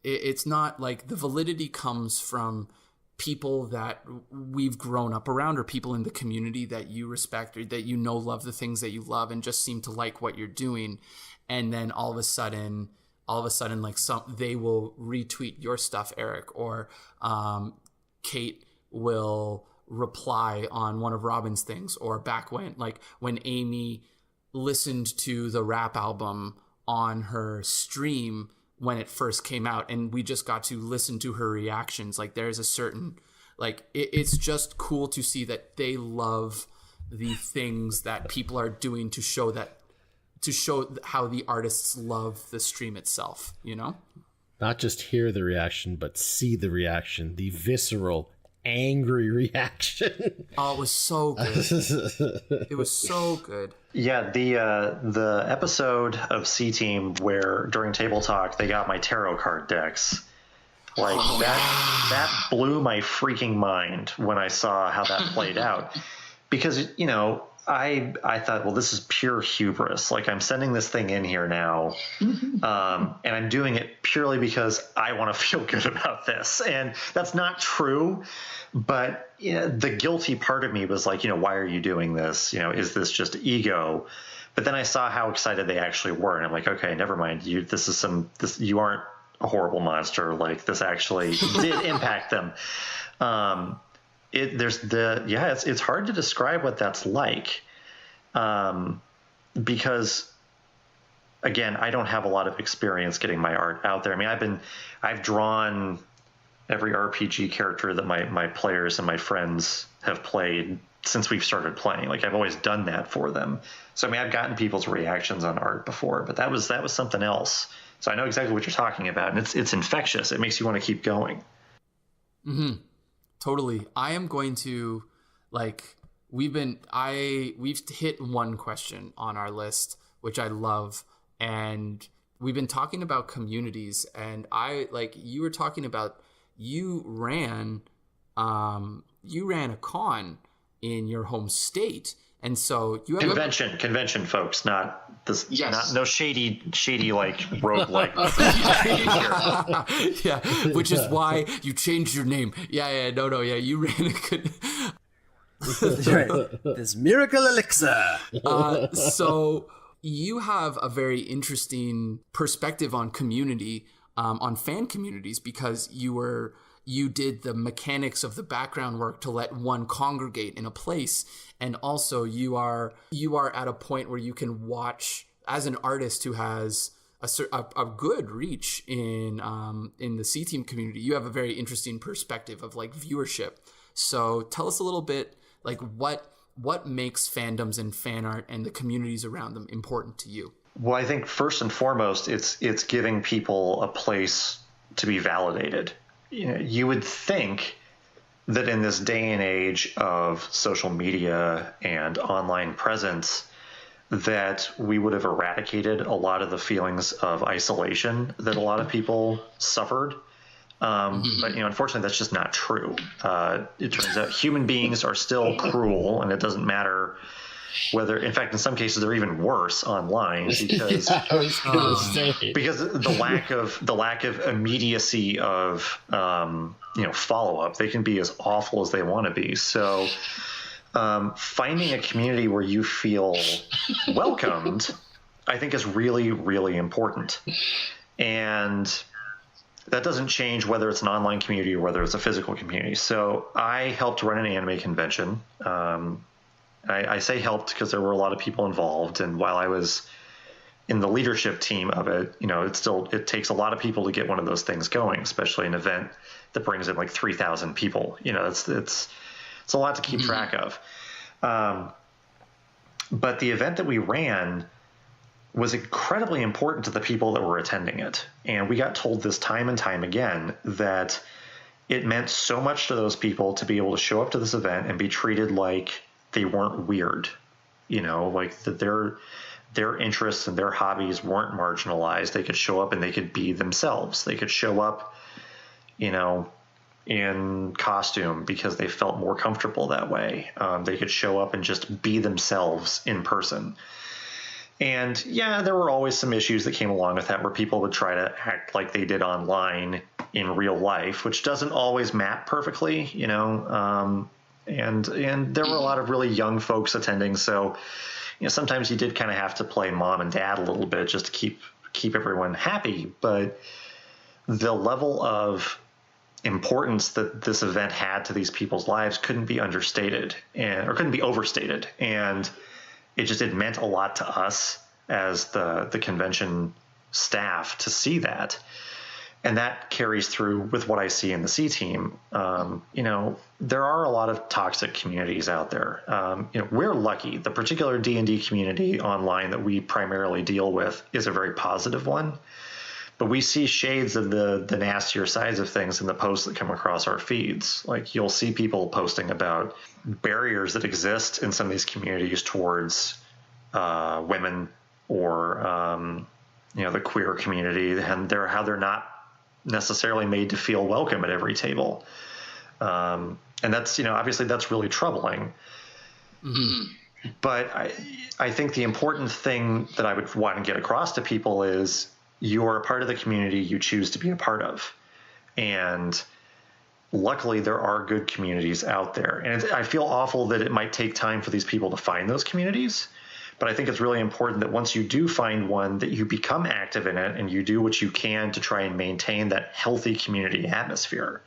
it's not like the validity comes from people that we've grown up around, or people in the community that you respect or that love the things that you love and just seem to like what you're doing. And then all of a sudden, like they will retweet your stuff, Eric, or Kate will reply on one of Robin's things, or back when Amy listened to the rap album on her stream when it first came out, and we just got to listen to her reactions. Like, there's a certain, like, it's just cool to see that they love the things that people are doing to show how the artists love the stream itself, you know? Not just hear the reaction, but see the reaction, the visceral, angry reaction. Oh, it was so good. It was so good. Yeah, the episode of CTEAM where during Table Talk they got my tarot card decks. Like that blew my freaking mind when I saw how that played out. Because, you know, I thought, well, this is pure hubris. Like, I'm sending this thing in here now, and I'm doing it purely because I want to feel good about this. And that's not true. But you know, the guilty part of me was like, you know, why are you doing this? You know, is this just ego? But then I saw how excited they actually were, and I'm like, okay, never mind. You aren't a horrible monster. Like, this actually did impact them. It's hard to describe what that's like, because again, I don't have a lot of experience getting my art out there. I mean, I've drawn every RPG character that my players and my friends have played since we've started playing. Like, I've always done that for them. So I mean, I've gotten people's reactions on art before, but that was something else. So I know exactly what you're talking about, and it's infectious. It makes you want to keep going. Mm-hmm. Totally. I am going to, like, we've hit one question on our list, which I love, and we've been talking about communities, and you were talking about, you ran a con in your home state, and so you have convention, folks, not this. Yes. Not no shady like roguelike. Yeah, which is why you changed your name. Yeah, you ran a good. Right. This miracle elixir. So you have a very interesting perspective on community, on fan communities, because you did the mechanics of the background work to let one congregate in a place, and also you are at a point where you can watch, as an artist who has a good reach in the CTEAM community. You have a very interesting perspective of like viewership. So tell us a little bit, like, what makes fandoms and fan art and the communities around them important to you? Well, I think first and foremost, it's giving people a place to be validated. You know, you would think that in this day and age of social media and online presence, that we would have eradicated a lot of the feelings of isolation that a lot of people suffered. But, you know, unfortunately, that's just not true. It turns out human beings are still cruel, and it doesn't matter whether, in fact, in some cases, they're even worse online because because the lack of immediacy of follow up. They can be as awful as they want to be. So finding a community where you feel welcomed, I think, is really, really important. And that doesn't change whether it's an online community or whether it's a physical community. So I helped run an anime convention. I say helped because there were a lot of people involved, and while I was in the leadership team of it, you know, it takes a lot of people to get one of those things going, especially an event that brings in like 3,000 people. You know, it's a lot to keep track of. But the event that we ran was incredibly important to the people that were attending it, and we got told this time and time again that it meant so much to those people to be able to show up to this event and be treated like they weren't weird, you know, like that their interests and their hobbies weren't marginalized. They could show up and they could be themselves. They could show up, you know, in costume because they felt more comfortable that way. They could show up and just be themselves in person. And yeah, there were always some issues that came along with that, where people would try to act like they did online in real life, which doesn't always map perfectly, you know. And there were a lot of really young folks attending, so you know, sometimes you did kind of have to play mom and dad a little bit just to keep everyone happy. But the level of importance that this event had to these people's lives couldn't be understated, or couldn't be overstated. And it meant a lot to us as the convention staff to see that. And that carries through with what I see in the C team. There are a lot of toxic communities out there. We're lucky. The particular D&D community online that we primarily deal with is a very positive one. But we see shades of the nastier sides of things in the posts that come across our feeds. Like, you'll see people posting about barriers that exist in some of these communities towards women or the queer community, and how they're not necessarily made to feel welcome at every table. And that's, obviously that's really troubling. Mm-hmm. But I think the important thing that I would want to get across to people is you're a part of the community you choose to be a part of. And luckily there are good communities out there. And I feel awful that it might take time for these people to find those communities. But I think it's really important that once you do find one, that you become active in it and you do what you can to try and maintain that healthy community atmosphere.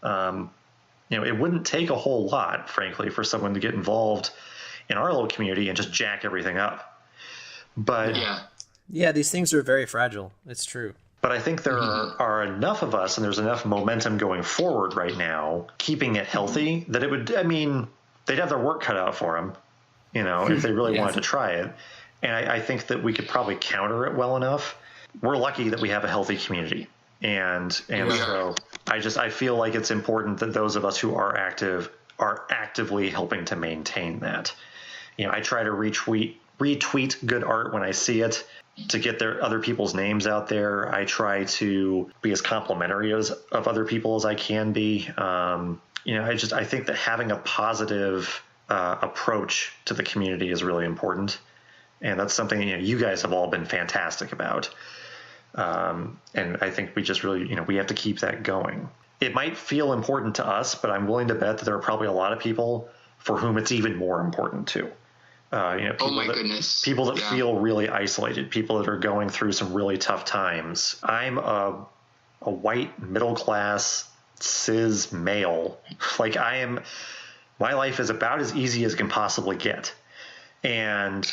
It wouldn't take a whole lot, frankly, for someone to get involved in our little community and just jack everything up. But yeah, these things are very fragile. It's true. But I think there are enough of us, and there's enough momentum going forward right now, keeping it healthy, that it would, they'd have their work cut out for them. If they really wanted to try it. And I think that we could probably counter it well enough. We're lucky that we have a healthy community. And so I feel like it's important that those of us who are active are actively helping to maintain that. I try to retweet good art when I see it to get other people's names out there. I try to be as complimentary of other people as I can be. I think that having a positive approach to the community is really important, and that's something you guys have all been fantastic about, and I think we just really we have to keep that going. It might feel important to us, but I'm willing to bet that there are probably a lot of people for whom it's even more important too. People that feel really isolated, people that are going through some really tough times. I'm a white middle class cis male. My life is about as easy as it can possibly get. And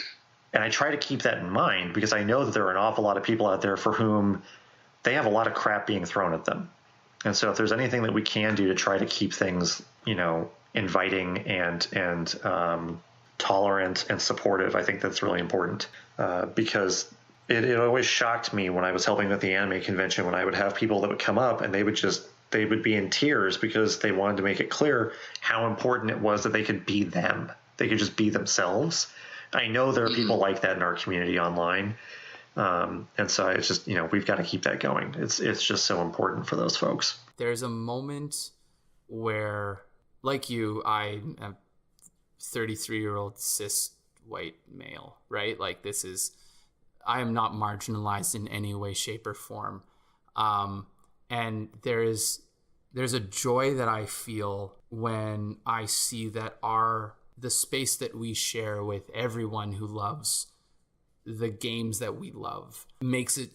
I try to keep that in mind because I know that there are an awful lot of people out there for whom they have a lot of crap being thrown at them. And so if there's anything that we can do to try to keep things, inviting and tolerant and supportive, I think that's really important. Because it always shocked me when I was helping with the anime convention, when I would have people that would come up and they would be in tears because they wanted to make it clear how important it was that they could be them. They could just be themselves. I know there are people like that in our community online. And so it's just, we've got to keep that going. It's just so important for those folks. There's a moment where, like you, I am a 33-year-old cis white male, right? Like I am not marginalized in any way, shape, or form. And there's a joy that I feel when I see that the space that we share with everyone who loves the games that we love makes it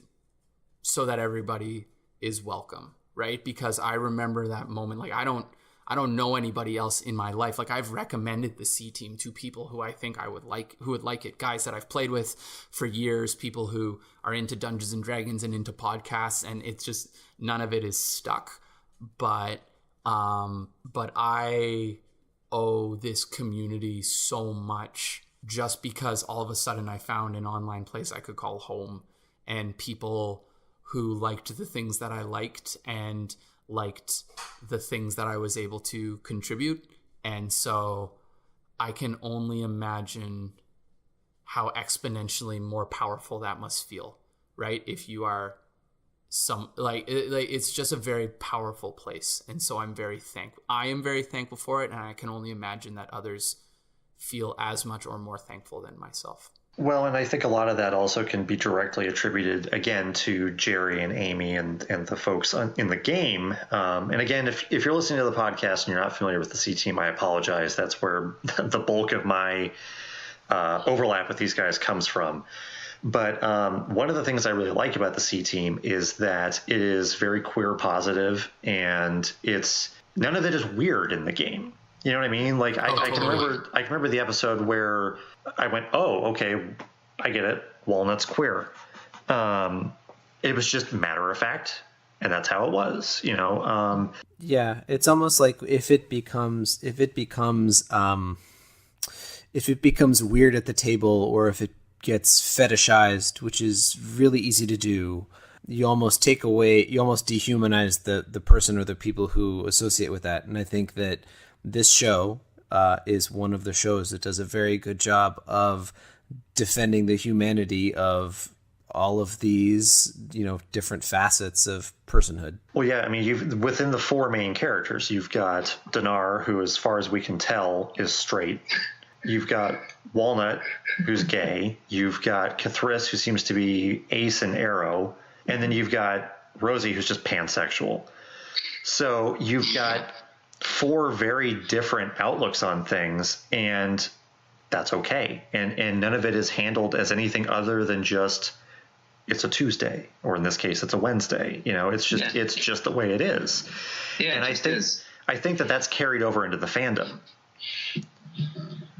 so that everybody is welcome, right? Because I remember that moment. Like, I don't know anybody else in my life. Like, I've recommended the C team to people who I think who would like it, guys that I've played with for years, people who are into Dungeons and Dragons and into podcasts, and it's just none of it is stuck. But I owe this community so much just because all of a sudden I found an online place I could call home, and people who liked the things that I liked and liked the things that I was able to contribute. And so I can only imagine how exponentially more powerful that must feel, right? If you are it's just a very powerful place. And so I am very thankful for it. And I can only imagine that others feel as much or more thankful than myself. Well, and I think a lot of that also can be directly attributed, again, to Jerry and Amy and the folks in the game. And again, if you're listening to the podcast and you're not familiar with the C team, I apologize. That's where the bulk of my overlap with these guys comes from. But one of the things I really like about the C team is that it is very queer positive, and none of it is weird in the game. You know what I mean? Like I can remember the episode where I went, oh, okay, I get it. Walnut's queer. It was just matter of fact. and that's how it was, you know. Yeah, it's almost like if it becomes weird at the table, or if it gets fetishized, which is really easy to do, you almost dehumanize the person or the people who associate with that. And I think that this show is one of the shows that does a very good job of defending the humanity of all of these, different facets of personhood. Well, yeah, I mean, within the four main characters, you've got Dinar, who, as far as we can tell, is straight. You've got Walnut, who's gay. You've got Cathris, who seems to be ace and arrow. And then you've got Rosie, who's just pansexual. So you've got four very different outlooks on things, and that's okay. And none of it is handled as anything other than just, it's a Tuesday, or in this case, it's a Wednesday. It's just the way it is. Yeah, and I think that that's carried over into the fandom,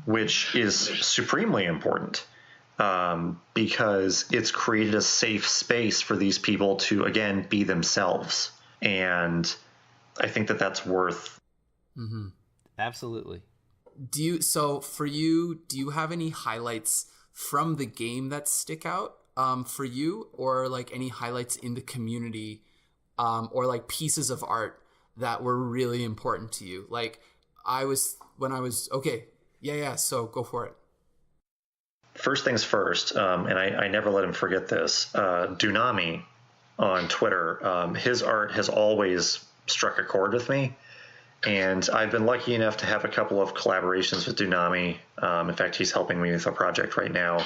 which is supremely important, because it's created a safe space for these people to, again, be themselves. And I think that that's worth. Mm-hmm. Absolutely. For you, do you have any highlights from the game that stick out for you, or like any highlights in the community, or like pieces of art that were really important to you? Like okay. Yeah. So go for it. First things first, and I never let him forget this. Dunami on Twitter, his art has always struck a chord with me. And I've been lucky enough to have a couple of collaborations with Dunami. In fact, he's helping me with a project right now.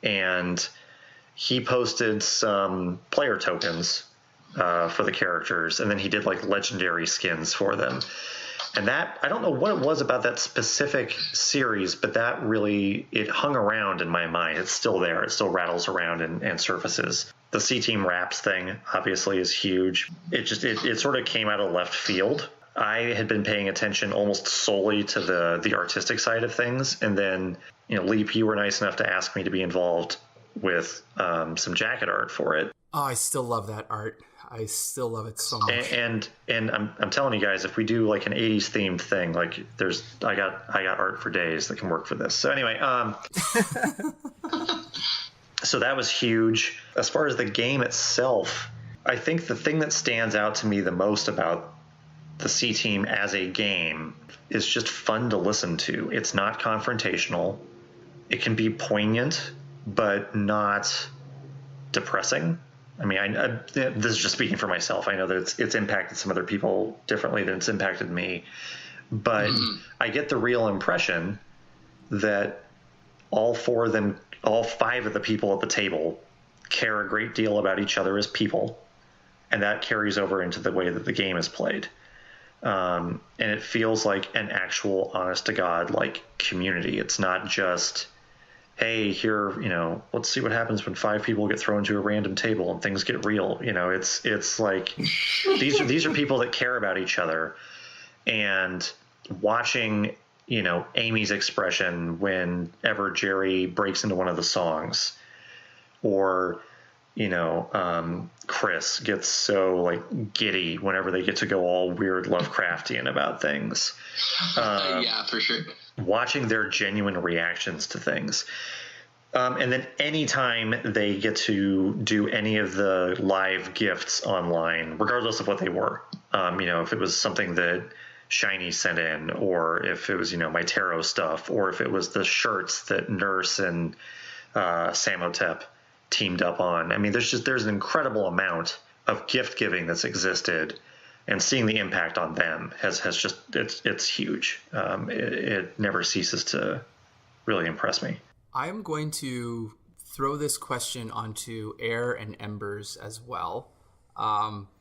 And he posted some player tokens for the characters, and then he did like legendary skins for them. And that, I don't know what it was about that specific series, but that really, it hung around in my mind. It's still there. It still rattles around and surfaces. The CTEAM Wraps thing obviously is huge. It sort of came out of left field. I had been paying attention almost solely to the artistic side of things. And then, Leap, you were nice enough to ask me to be involved with some jacket art for it. Oh, I still love that art. I still love it so much. And I'm telling you guys, if we do like an 80s themed thing, like I got art for days that can work for this. So anyway, so that was huge. As far as the game itself, I think the thing that stands out to me the most about the CTEAM as a game is just fun to listen to. It's not confrontational. It can be poignant, but not depressing. I mean, this is just speaking for myself. I know that it's impacted some other people differently than it's impacted me. But I get the real impression that all five of the people at the table care a great deal about each other as people. And that carries over into the way that the game is played. And it feels like an actual, honest to God, like community. It's not just, hey, here, let's see what happens when 5 people get thrown to a random table and things get real. It's like these are people that care about each other. And watching, Amy's expression whenever Jerry breaks into one of the songs, or Chris gets so like giddy whenever they get to go all weird Lovecraftian about things. Yeah, for sure. Watching their genuine reactions to things. And then anytime they get to do any of the live gifts online, regardless of what they were, if it was something that Shiny sent in, or if it was, my tarot stuff, or if it was the shirts that Nurse and Samotep teamed up on. I mean, there's an incredible amount of gift giving that's existed, and seeing the impact on them has just, it's huge. It never ceases to really impress me. I'm going to throw this question onto Air and Embers as well,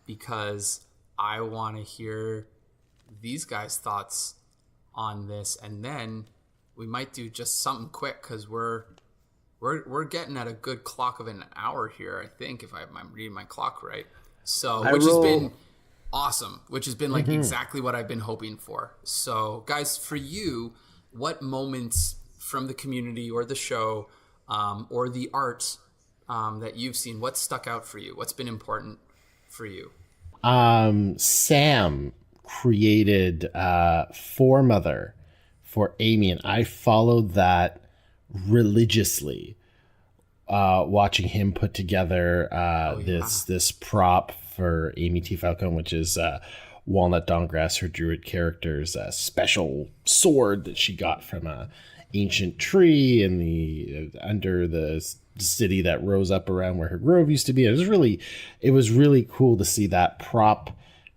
because I want to hear these guys' thoughts on this, and then we might do just something quick because we're getting at a good clock of an hour here, I think, if I'm reading my clock right. So, which has been awesome, which has been like exactly what I've been hoping for. So, guys, for you, what moments from the community or the show, or the art that you've seen, what stuck out for you? What's been important for you? Sam created Foremother for Amy, and I followed that religiously, watching him put together this prop for Amy T. Falcone, which is Walnut Dawngrass, her druid character's special sword that she got from a ancient tree in the under the city that rose up around where her grove used to be. It was really cool to see that prop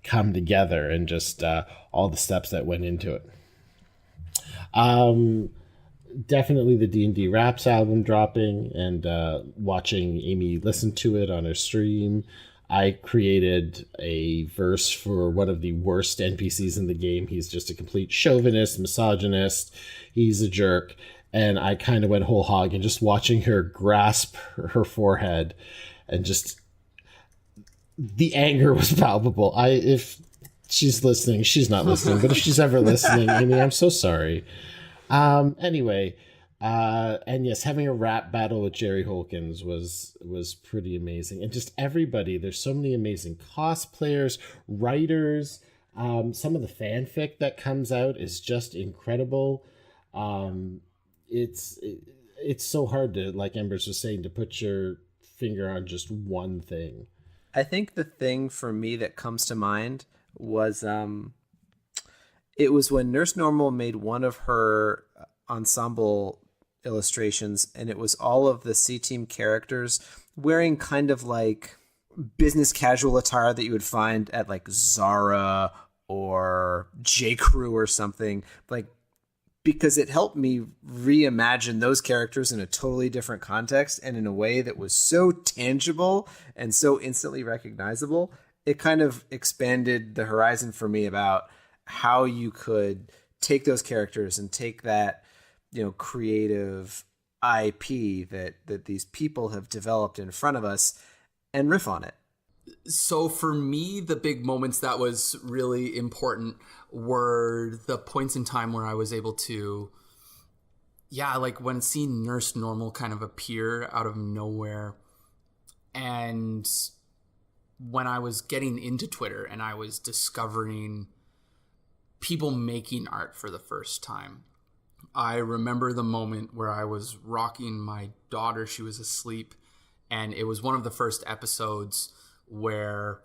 come together and just all the steps that went into it. Definitely the D&D Raps album dropping, and watching Amy listen to it on her stream. I created a verse for one of the worst NPCs in the game. He's just a complete chauvinist, misogynist. He's a jerk. And I kind of went whole hog, and just watching her grasp her forehead, and just the anger was palpable. If she's listening, she's not listening, but if she's ever listening, Amy, I'm so sorry. Anyway, and yes, having a rap battle with Jerry Holkins was pretty amazing. And just everybody, there's so many amazing cosplayers, writers. Some of the fanfic that comes out is just incredible. It's so hard to, like Embers was saying, to put your finger on just one thing. I think the thing for me that comes to mind was it was when Nurse Normal made one of her ensemble illustrations, and it was all of the CTEAM characters wearing kind of like business casual attire that you would find at like Zara or J. Crew or something, like, because it helped me reimagine those characters in a totally different context and in a way that was so tangible and so instantly recognizable. It kind of expanded the horizon for me about how you could take those characters and take that, creative IP that these people have developed in front of us and riff on it. So for me, the big moments that was really important were the points in time where I was able to, like when seeing Nurse Normal kind of appear out of nowhere, and when I was getting into Twitter and I was discovering people making art for the first time. I remember the moment where I was rocking my daughter. She was asleep, and it was one of the first episodes where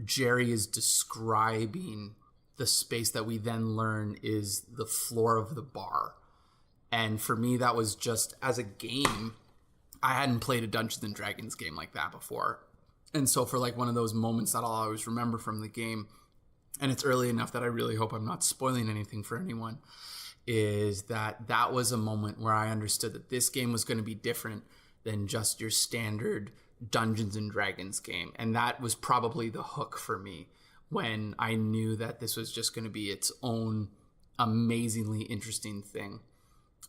Jerry is describing the space that we then learn is the floor of the bar. And for me, that was just, as a game, I hadn't played a Dungeons and Dragons game like that before. And so for like one of those moments that I'll always remember from the game, and it's early enough that I really hope I'm not spoiling anything for anyone, is that was a moment where I understood that this game was going to be different than just your standard Dungeons and Dragons game. And that was probably the hook for me when I knew that this was just going to be its own amazingly interesting thing.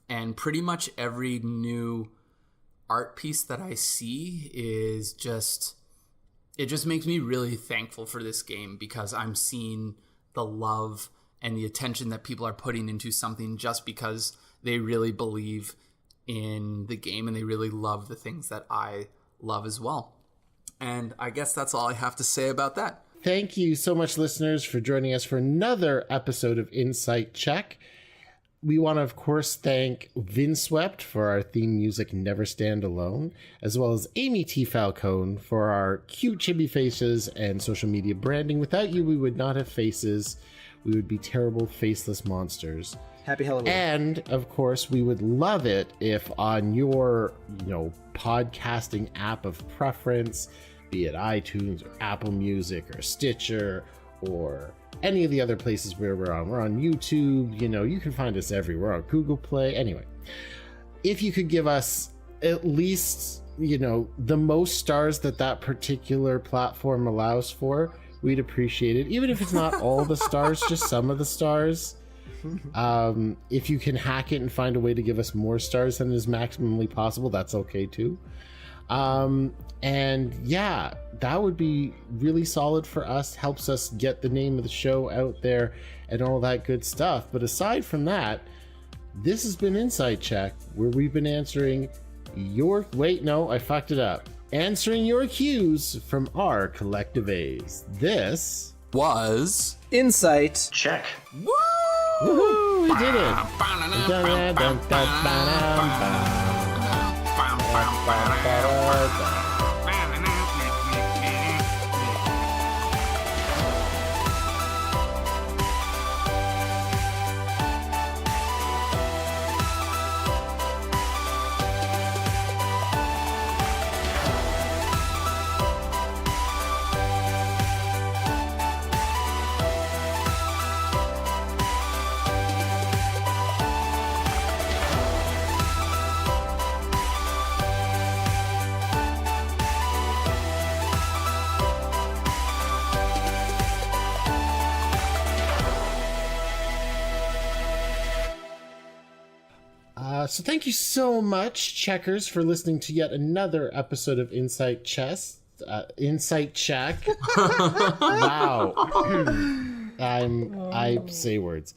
And pretty much every new art piece that I see is just, it just makes me really thankful for this game, because I'm seeing the love and the attention that people are putting into something just because they really believe in the game and they really love the things that I love as well. And I guess that's all I have to say about that. Thank you so much, listeners, for joining us for another episode of Insight Check. We want to, of course, thank Vinswept for our theme music, Never Stand Alone, as well as Amy T. Falcone for our cute chibi faces and social media branding. Without you, we would not have faces. We would be terrible, faceless monsters. Happy Halloween. And, of course, we would love it if on your, podcasting app of preference, be it iTunes or Apple Music or Stitcher or any of the other places where we're on. We're on YouTube, you can find us everywhere. We're on Google Play. Anyway, if you could give us at least, the most stars that particular platform allows for, we'd appreciate it. Even if it's not all the stars, just some of the stars. If you can hack it and find a way to give us more stars than is maximally possible, that's okay too. And yeah, that would be really solid for us. Helps us get the name of the show out there and all that good stuff. But aside from that, this has been Insight Check, where we've been answering your... Wait, no, I fucked it up. answering your cues from our collective A's. This was Insight. Check. woohoo, we did it. So thank you so much, Checkers, for listening to yet another episode of Insight Check. Wow. I say words.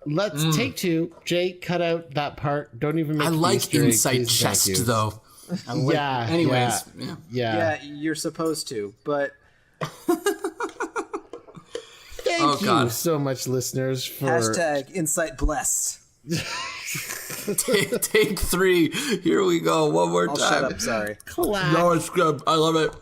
Let's take two. Jake, cut out that part. Don't even make I like Easter egg, Insight please. Thank you. Chest though. Yeah. Anyways, Yeah. Yeah, you're supposed to, but Thank you God. so much, listeners, for hashtag Insight blessed. Take 3. Here we go. One more I'll time. shut up, sorry. clap. No, it's good. I love it.